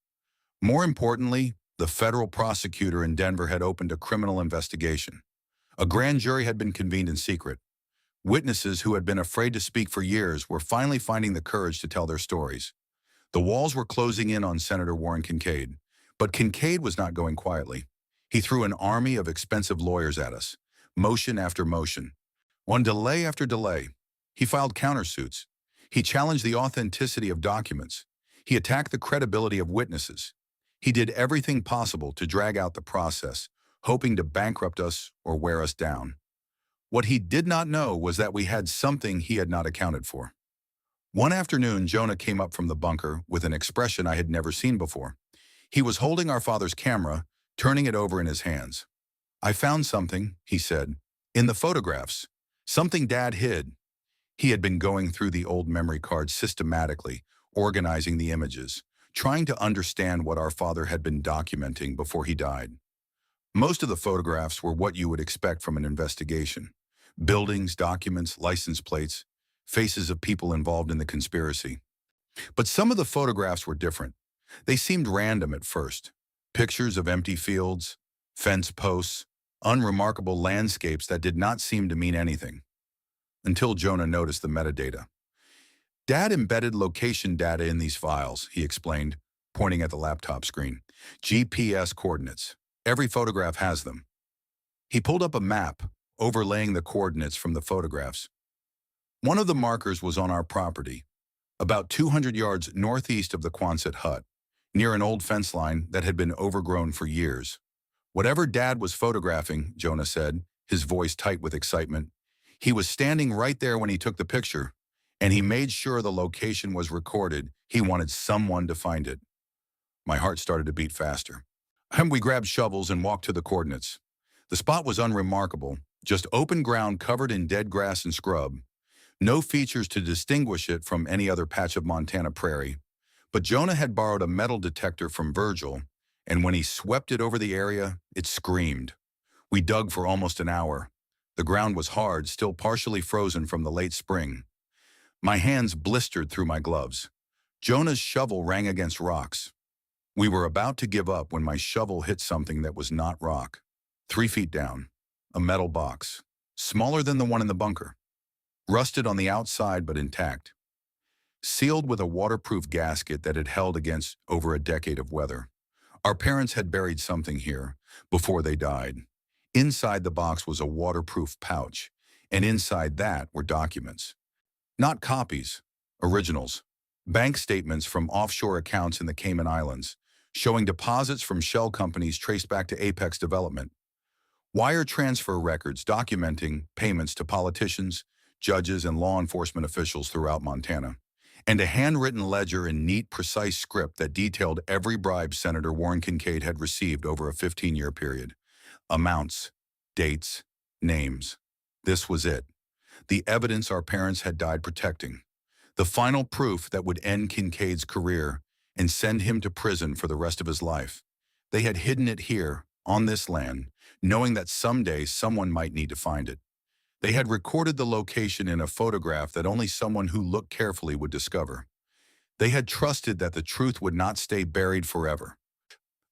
More importantly, the federal prosecutor in Denver had opened a criminal investigation. A grand jury had been convened in secret. Witnesses who had been afraid to speak for years were finally finding the courage to tell their stories. The walls were closing in on Senator Warren Kincaid, but Kincaid was not going quietly. He threw an army of expensive lawyers at us, motion after motion. On delay after delay, he filed countersuits. He challenged the authenticity of documents. He attacked the credibility of witnesses. He did everything possible to drag out the process, hoping to bankrupt us or wear us down. What he did not know was that we had something he had not accounted for. One afternoon, Jonah came up from the bunker with an expression I had never seen before. He was holding our father's camera, turning it over in his hands. "I found something," he said, "in the photographs. Something Dad hid." He had been going through the old memory cards systematically, organizing the images, trying to understand what our father had been documenting before he died. Most of the photographs were what you would expect from an investigation. Buildings, documents, license plates, faces of people involved in the conspiracy. But some of the photographs were different. They seemed random at first. Pictures of empty fields, fence posts, unremarkable landscapes that did not seem to mean anything. Until Jonah noticed the metadata. "Dad embedded location data in these files," he explained, pointing at the laptop screen. "GPS coordinates. Every photograph has them." He pulled up a map, overlaying the coordinates from the photographs. One of the markers was on our property, about 200 yards northeast of the Quonset hut, near an old fence line that had been overgrown for years. "Whatever Dad was photographing," Jonah said, his voice tight with excitement, "he was standing right there when he took the picture, and he made sure the location was recorded. He wanted someone to find it." My heart started to beat faster. And we grabbed shovels and walked to the coordinates. The spot was unremarkable, just open ground covered in dead grass and scrub. No features to distinguish it from any other patch of Montana prairie. But Jonah had borrowed a metal detector from Virgil, and when he swept it over the area, it screamed. We dug for almost an hour. The ground was hard, still partially frozen from the late spring. My hands blistered through my gloves. Jonah's shovel rang against rocks. We were about to give up when my shovel hit something that was not rock. 3 feet down, a metal box, smaller than the one in the bunker, rusted on the outside but intact, sealed with a waterproof gasket that had held against over a decade of weather. Our parents had buried something here before they died. Inside the box was a waterproof pouch, and inside that were documents. Not copies, originals. Bank statements from offshore accounts in the Cayman Islands, showing deposits from shell companies traced back to Apex Development. Wire transfer records documenting payments to politicians, judges, and law enforcement officials throughout Montana. And a handwritten ledger in neat, precise script that detailed every bribe Senator Warren Kincaid had received over a 15-year period. Amounts, dates, names. This was it. The evidence our parents had died protecting. The final proof that would end Kincaid's career and send him to prison for the rest of his life. They had hidden it here, on this land, knowing that someday someone might need to find it. They had recorded the location in a photograph that only someone who looked carefully would discover. They had trusted that the truth would not stay buried forever.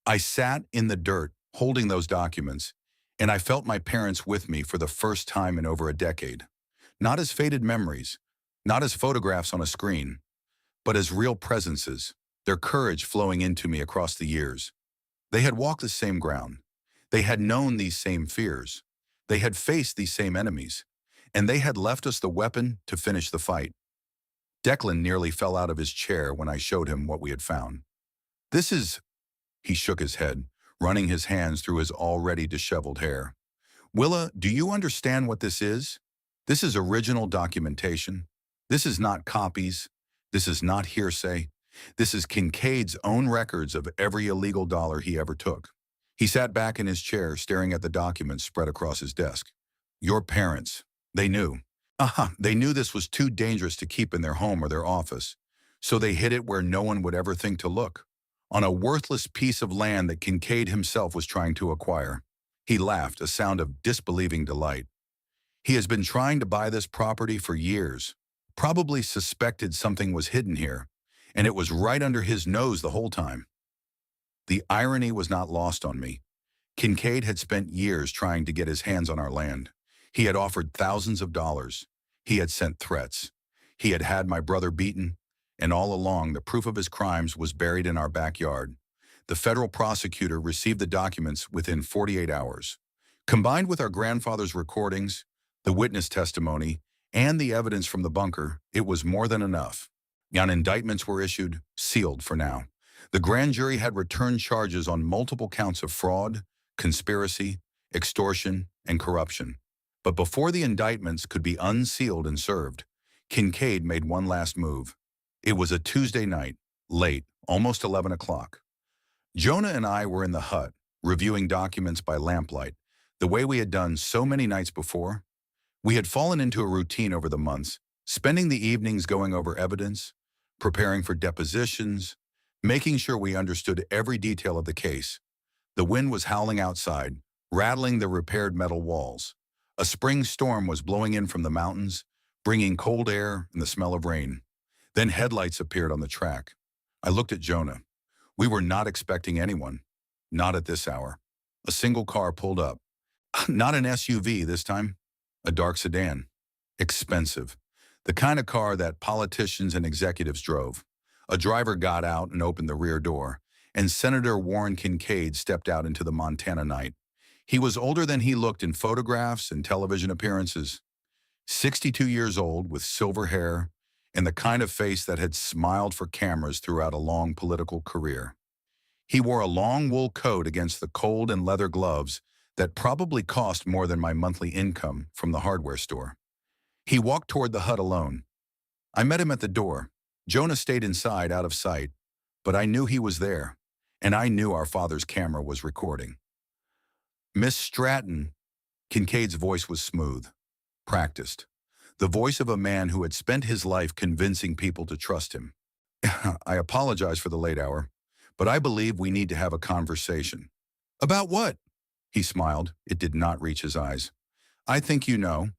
I sat in the dirt, holding those documents, and I felt my parents with me for the first time in over a decade. Not as faded memories, not as photographs on a screen, but as real presences, their courage flowing into me across the years. They had walked the same ground. They had known these same fears. They had faced these same enemies, and they had left us the weapon to finish the fight. Declan nearly fell out of his chair when I showed him what we had found. This is, he shook his head, running his hands through his already disheveled hair. Willa, do you understand what this is? This is original documentation. This is not copies. This is not hearsay. This is Kincaid's own records of every illegal dollar he ever took. He sat back in his chair, staring at the documents spread across his desk. Your parents, they knew. They knew this was too dangerous to keep in their home or their office, so they hid it where no one would ever think to look, on a worthless piece of land that Kincaid himself was trying to acquire. He laughed, a sound of disbelieving delight. He has been trying to buy this property for years, probably suspected something was hidden here, and it was right under his nose the whole time. The irony was not lost on me. Kincaid had spent years trying to get his hands on our land. He had offered thousands of dollars. He had sent threats. He had had my brother beaten, and all along the proof of his crimes was buried in our backyard. The federal prosecutor received the documents within 48 hours. Combined with our grandfather's recordings, the witness testimony, and the evidence from the bunker, it was more than enough. And indictments were issued, sealed for now. The grand jury had returned charges on multiple counts of fraud, conspiracy, extortion, and corruption. But before the indictments could be unsealed and served, Kincaid made one last move. It was a Tuesday night, late, almost 11 o'clock. Jonah and I were in the hut, reviewing documents by lamplight, the way we had done so many nights before. We had fallen into a routine over the months, spending the evenings going over evidence, preparing for depositions, making sure we understood every detail of the case. The wind was howling outside, rattling the repaired metal walls. A spring storm was blowing in from the mountains, bringing cold air and the smell of rain. Then headlights appeared on the track. I looked at Jonah. We were not expecting anyone. Not at this hour. A single car pulled up. Not an SUV this time. A dark sedan. Expensive. The kind of car that politicians and executives drove. A driver got out and opened the rear door, and Senator Warren Kincaid stepped out into the Montana night. He was older than he looked in photographs and television appearances. 62 years old, with silver hair, and the kind of face that had smiled for cameras throughout a long political career. He wore a long wool coat against the cold and leather gloves that probably cost more than my monthly income from the hardware store. He walked toward the hut alone. I met him at the door. Jonah stayed inside, out of sight, but I knew he was there, and I knew our father's camera was recording. Miss Stratton, Kincaid's voice was smooth, practiced. The voice of a man who had spent his life convincing people to trust him. I apologize for the late hour, but I believe we need to have a conversation. About what? He smiled. It did not reach his eyes. I think you know.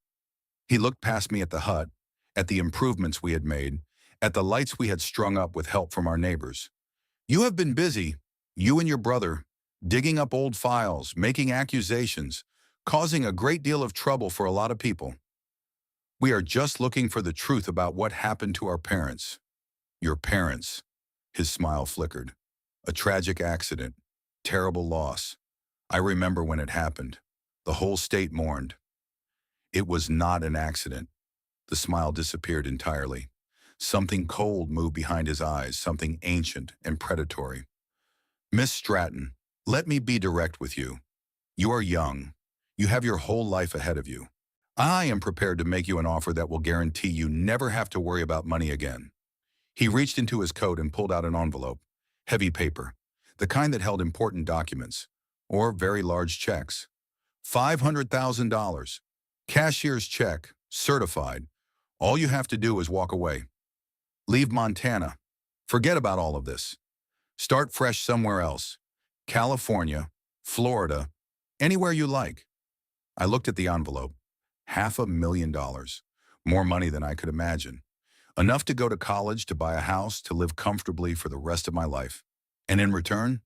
He looked past me at the hut, at the improvements we had made, at the lights we had strung up with help from our neighbors. You have been busy, you and your brother, digging up old files, making accusations, causing a great deal of trouble for a lot of people. We are just looking for the truth about what happened to our parents. Your parents. His smile flickered. A tragic accident. Terrible loss. I remember when it happened. The whole state mourned. It was not an accident. The smile disappeared entirely. Something cold moved behind his eyes, something ancient and predatory. Miss Stratton, let me be direct with you. You are young. You have your whole life ahead of you. I am prepared to make you an offer that will guarantee you never have to worry about money again. He reached into his coat and pulled out an envelope, heavy paper, the kind that held important documents, or very large checks. $500,000. Cashier's check, certified. All you have to do is walk away. Leave Montana. Forget about all of this. Start fresh somewhere else. California, Florida, anywhere you like. I looked at the envelope. $500,000. More money than I could imagine. Enough to go to college, to buy a house, to live comfortably for the rest of my life. And in return?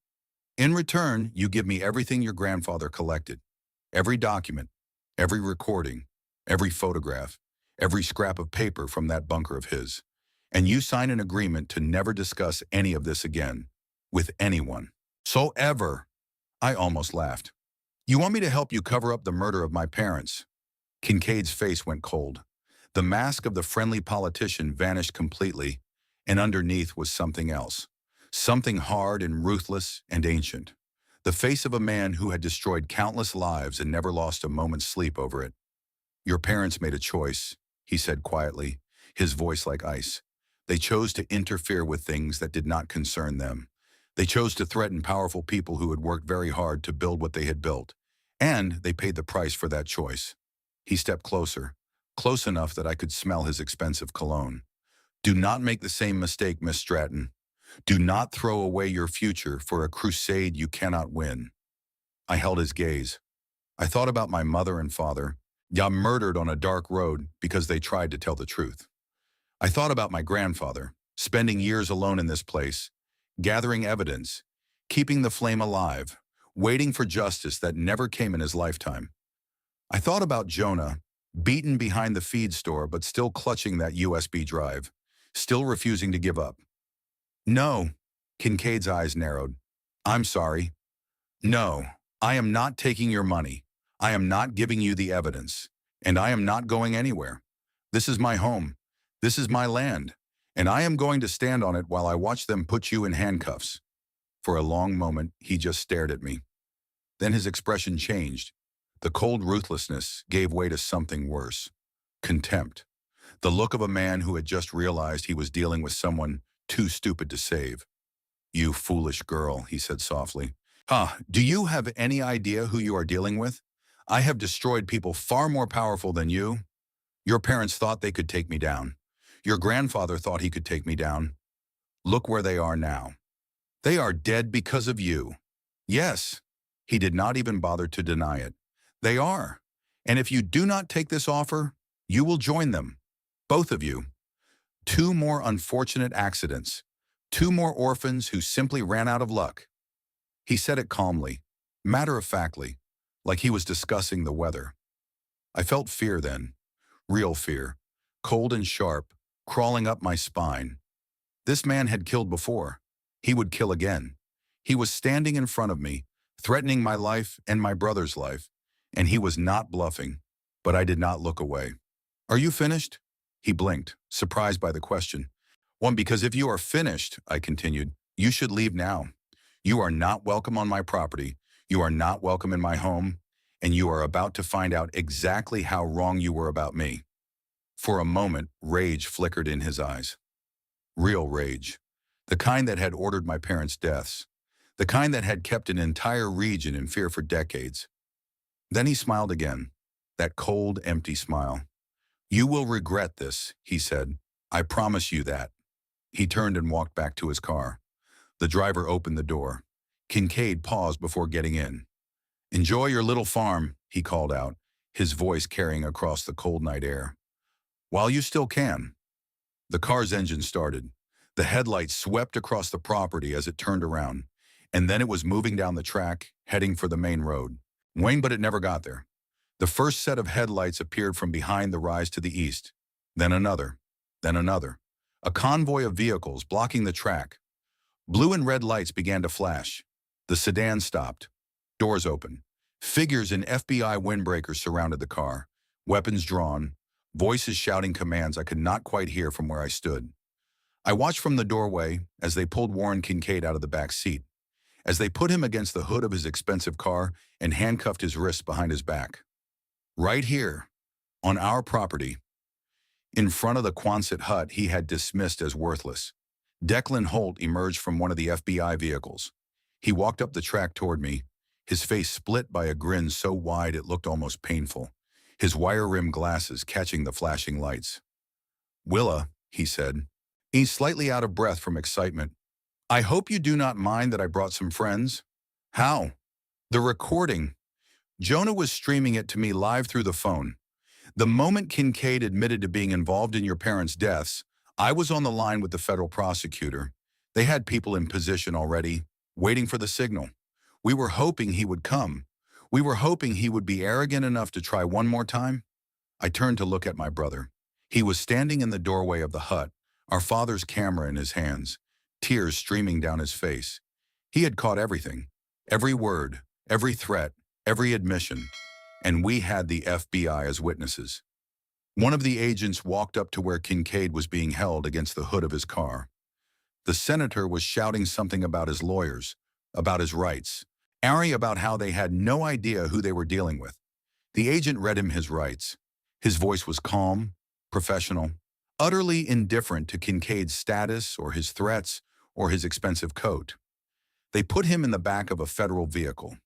In return, you give me everything your grandfather collected. Every document, every recording, every photograph, every scrap of paper from that bunker of his. And you sign an agreement to never discuss any of this again, with anyone. So ever. I almost laughed. You want me to help you cover up the murder of my parents? Kincaid's face went cold. The mask of the friendly politician vanished completely, and underneath was something else. Something hard and ruthless and ancient. The face of a man who had destroyed countless lives and never lost a moment's sleep over it. Your parents made a choice, he said quietly, his voice like ice. They chose to interfere with things that did not concern them. They chose to threaten powerful people who had worked very hard to build what they had built. And they paid the price for that choice. He stepped closer, close enough that I could smell his expensive cologne. Do not make the same mistake, Miss Stratton. Do not throw away your future for a crusade you cannot win. I held his gaze. I thought about my mother and father, murdered on a dark road because they tried to tell the truth. I thought about my grandfather, spending years alone in this place, gathering evidence, keeping the flame alive, waiting for justice that never came in his lifetime. I thought about Jonah, beaten behind the feed store but still clutching that USB drive, still refusing to give up. No, Kincaid's eyes narrowed. I'm sorry. No, I am not taking your money. I am not giving you the evidence. And I am not going anywhere. This is my home. This is my land. And I am going to stand on it while I watch them put you in handcuffs. For a long moment, he just stared at me. Then his expression changed. The cold ruthlessness gave way to something worse. Contempt. The look of a man who had just realized he was dealing with someone too stupid to save. You foolish girl, he said softly. Do you have any idea who you are dealing with? I have destroyed people far more powerful than you. Your parents thought they could take me down. Your grandfather thought he could take me down. Look where they are now. They are dead because of you. Yes, he did not even bother to deny it. They are. And if you do not take this offer, you will join them. Both of you. 2 more unfortunate accidents. 2 more orphans who simply ran out of luck. He said it calmly, matter-of-factly, like he was discussing the weather. I felt fear then, real fear, cold and sharp, crawling up my spine. This man had killed before. He would kill again. He was standing in front of me, threatening my life and my brother's life, and he was not bluffing, but I did not look away. Are you finished? He blinked, surprised by the question. Because if you are finished, I continued, you should leave now. You are not welcome on my property. You are not welcome in my home, and you are about to find out exactly how wrong you were about me. For a moment, rage flickered in his eyes. Real rage. The kind that had ordered my parents' deaths. the kind that had kept an entire region in fear for decades. Then he smiled again, that cold, empty smile. "You will regret this," he said. "I promise you that." He turned and walked back to his car. The driver opened the door. Kincaid paused before getting in. "Enjoy your little farm," he called out, his voice carrying across the cold night air. "While you still can." The car's engine started. The headlights swept across the property as it turned around, and then it was moving down the track, heading for the main road. Wayne, but it never got there. The first set of headlights appeared from behind the rise to the east, then another, then another. A convoy of vehicles blocking the track. Blue and red lights began to flash. The sedan stopped. Doors open. Figures in FBI windbreakers surrounded the car, weapons drawn, voices shouting commands I could not quite hear from where I stood. I watched from the doorway as they pulled Warren Kincaid out of the back seat, as they put him against the hood of his expensive car and handcuffed his wrists behind his back. Right here, on our property, in front of the Quonset hut he had dismissed as worthless. Declan Holt emerged from one of the FBI vehicles. He walked up the track toward me, his face split by a grin so wide it looked almost painful, his wire-rimmed glasses catching the flashing lights. "Willa," he said. He's slightly out of breath from excitement. "I hope you do not mind that I brought some friends." "How?" "The recording. Jonah was streaming it to me live through the phone. The moment Kincaid admitted to being involved in your parents' deaths, I was on the line with the federal prosecutor. They had people in position already, waiting for the signal. We were hoping he would come. We were hoping he would be arrogant enough to try one more time." I turned to look at my brother. He was standing in the doorway of the hut, our father's camera in his hands, tears streaming down his face. He had caught everything, every word, every threat, every admission, and we had the FBI as witnesses. One of the agents walked up to where Kincaid was being held against the hood of his car. The senator was shouting something about his lawyers, about his rights, Ari about how they had no idea who they were dealing with. The agent read him his rights. His voice was calm, professional, utterly indifferent to Kincaid's status or his threats or his expensive coat. They put him in the back of a federal vehicle.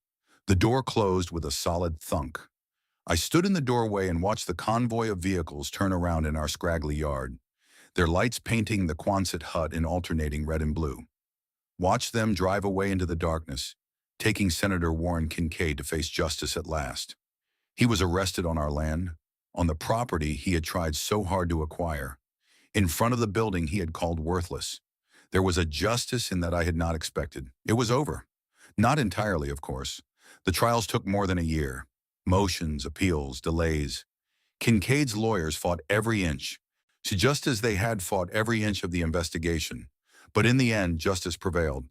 The door closed with a solid thunk. I stood in the doorway and watched the convoy of vehicles turn around in our scraggly yard, their lights painting the Quonset hut in alternating red and blue. Watched them drive away into the darkness, taking Senator Warren Kincaid to face justice at last. He was arrested on our land, on the property he had tried so hard to acquire, in front of the building he had called worthless. There was a justice in that I had not expected. It was over. Not entirely, of course. The trials took more than a year. Motions, appeals, delays. Kincaid's lawyers fought every inch, just as they had fought every inch of the investigation. But in the end, justice prevailed.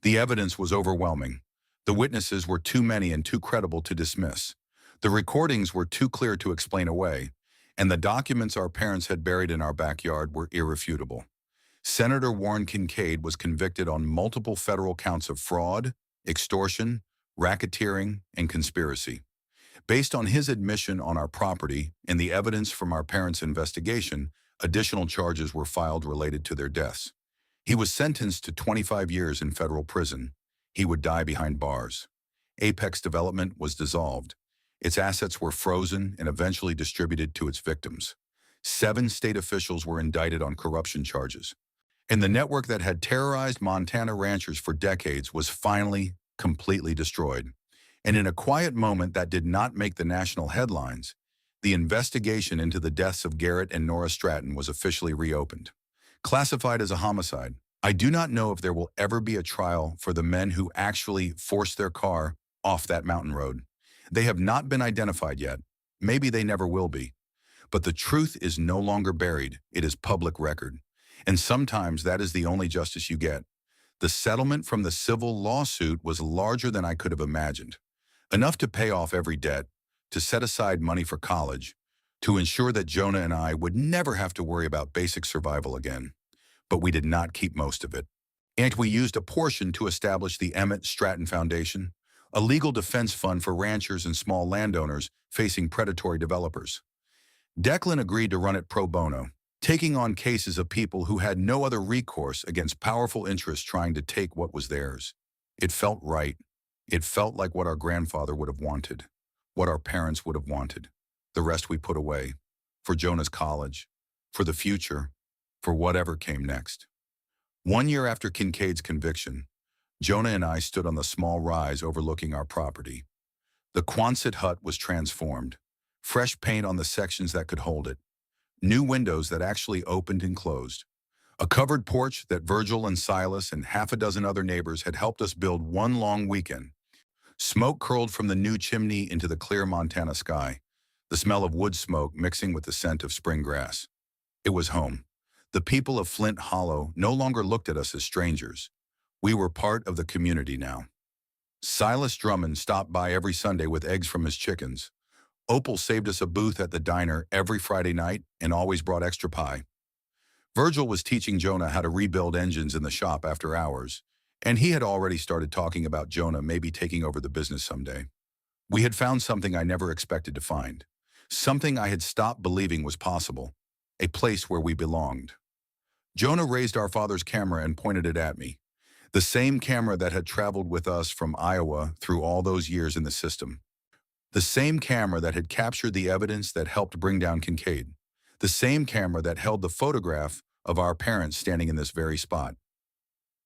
The evidence was overwhelming. The witnesses were too many and too credible to dismiss. The recordings were too clear to explain away, and the documents our parents had buried in our backyard were irrefutable. Senator Warren Kincaid was convicted on multiple federal counts of fraud, extortion, racketeering, and conspiracy. Based on his admission on our property and the evidence from our parents' investigation, additional charges were filed related to their deaths. He was sentenced to 25 years in federal prison. He would die behind bars. Apex Development was dissolved. Its assets were frozen and eventually distributed to its victims. 7 state officials were indicted on corruption charges. And the network that had terrorized Montana ranchers for decades was finally completely destroyed. And in a quiet moment that did not make the national headlines, the investigation into the deaths of Garrett and Nora Stratton was officially reopened. Classified as a homicide, I do not know if there will ever be a trial for the men who actually forced their car off that mountain road. They have not been identified yet. Maybe they never will be. But the truth is no longer buried. It is public record. And sometimes that is the only justice you get. The settlement from the civil lawsuit was larger than I could have imagined. Enough to pay off every debt, to set aside money for college, to ensure that Jonah and I would never have to worry about basic survival again. But we did not keep most of it. And we used a portion to establish the Emmett Stratton Foundation, a legal defense fund for ranchers and small landowners facing predatory developers. Declan agreed to run it pro bono, taking on cases of people who had no other recourse against powerful interests trying to take what was theirs. It felt right. It felt like what our grandfather would have wanted, what our parents would have wanted. The rest we put away, for Jonah's college, for the future, for whatever came next. 1 year after Kincaid's conviction, Jonah and I stood on the small rise overlooking our property. The Quonset hut was transformed, fresh paint on the sections that could hold it, new windows that actually opened and closed, a covered porch that Virgil and Silas and half a dozen other neighbors had helped us build one long weekend. Smoke curled from the new chimney into the clear Montana sky, the smell of wood smoke mixing with the scent of spring grass. It was home. The people of Flint Hollow no longer looked at us as strangers. We were part of the community now. Silas Drummond stopped by every Sunday with eggs from his chickens. Opal saved us a booth at the diner every Friday night and always brought extra pie. Virgil was teaching Jonah how to rebuild engines in the shop after hours, and he had already started talking about Jonah maybe taking over the business someday. We had found something I never expected to find, something I had stopped believing was possible, a place where we belonged. Jonah raised our father's camera and pointed it at me, the same camera that had traveled with us from Iowa through all those years in the system. The same camera that had captured the evidence that helped bring down Kincaid. The same camera that held the photograph of our parents standing in this very spot.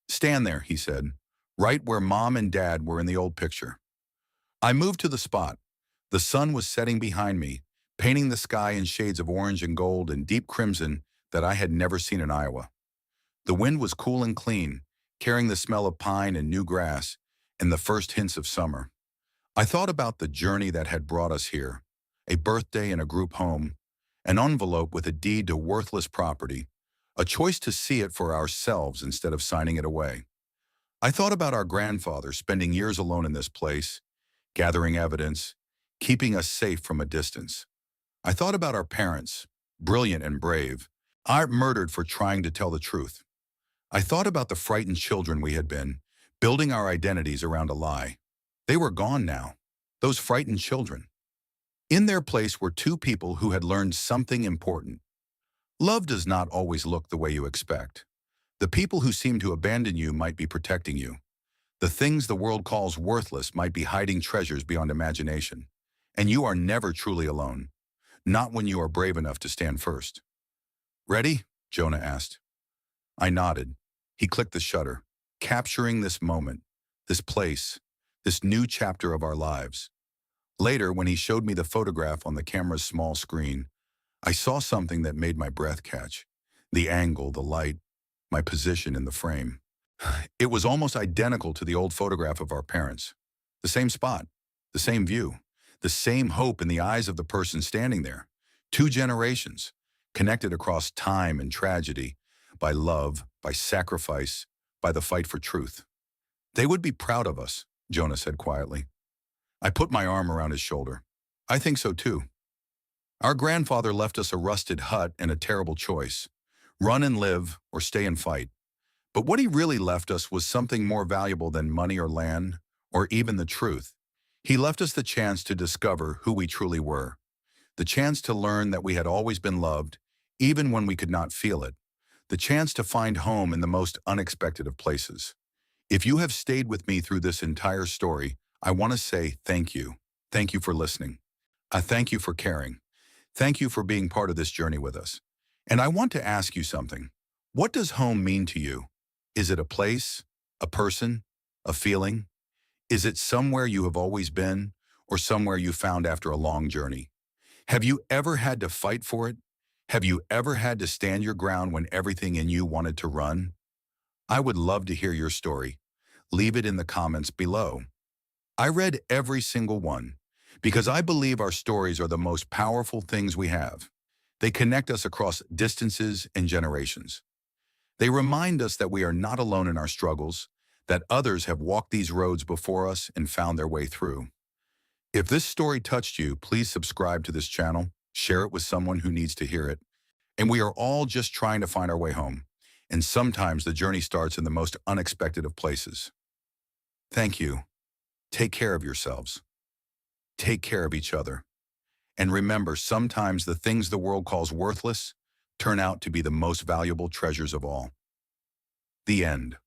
"Stand there," he said, "right where Mom and Dad were in the old picture." I moved to the spot. The sun was setting behind me, painting the sky in shades of orange and gold and deep crimson that I had never seen in Iowa. The wind was cool and clean, carrying the smell of pine and new grass and the first hints of summer. I thought about the journey that had brought us here, a birthday in a group home, an envelope with a deed to worthless property, a choice to see it for ourselves instead of signing it away. I thought about our grandfather spending years alone in this place, gathering evidence, keeping us safe from a distance. I thought about our parents, brilliant and brave, murdered for trying to tell the truth. I thought about the frightened children we had been, building our identities around a lie. They were gone now, those frightened children. In their place were two people who had learned something important. Love does not always look the way you expect. The people who seem to abandon you might be protecting you. The things the world calls worthless might be hiding treasures beyond imagination. And you are never truly alone, not when you are brave enough to stand first. "Ready?" Jonah asked. I nodded. He clicked the shutter, capturing this moment, this place, this new chapter of our lives. Later, when he showed me the photograph on the camera's small screen, I saw something that made my breath catch. The angle, the light, my position in the frame. It was almost identical to the old photograph of our parents. The same spot, the same view, the same hope in the eyes of the person standing there. 2 generations, connected across time and tragedy, by love, by sacrifice, by the fight for truth. "They would be proud of us," Jonah said quietly. I put my arm around his shoulder. "I think so too. Our grandfather left us a rusted hut and a terrible choice. Run and live or stay and fight. But what he really left us was something more valuable than money or land, or even the truth. He left us the chance to discover who we truly were. The chance to learn that we had always been loved, even when we could not feel it. The chance to find home in the most unexpected of places. If you have stayed with me through this entire story, I want to say thank you. Thank you for listening. I thank you for caring. Thank you for being part of this journey with us. And I want to ask you something. What does home mean to you? Is it a place, a person, a feeling? Is it somewhere you have always been, or somewhere you found after a long journey? Have you ever had to fight for it? Have you ever had to stand your ground when everything in you wanted to run? I would love to hear your story. Leave it in the comments below. I read every single one, because I believe our stories are the most powerful things we have. They connect us across distances and generations. They remind us that we are not alone in our struggles, that others have walked these roads before us and found their way through. If this story touched you, please subscribe to this channel, share it with someone who needs to hear it. And we are all just trying to find our way home. And sometimes the journey starts in the most unexpected of places. Thank you. Take care of yourselves. Take care of each other. And remember, sometimes the things the world calls worthless turn out to be the most valuable treasures of all. The end.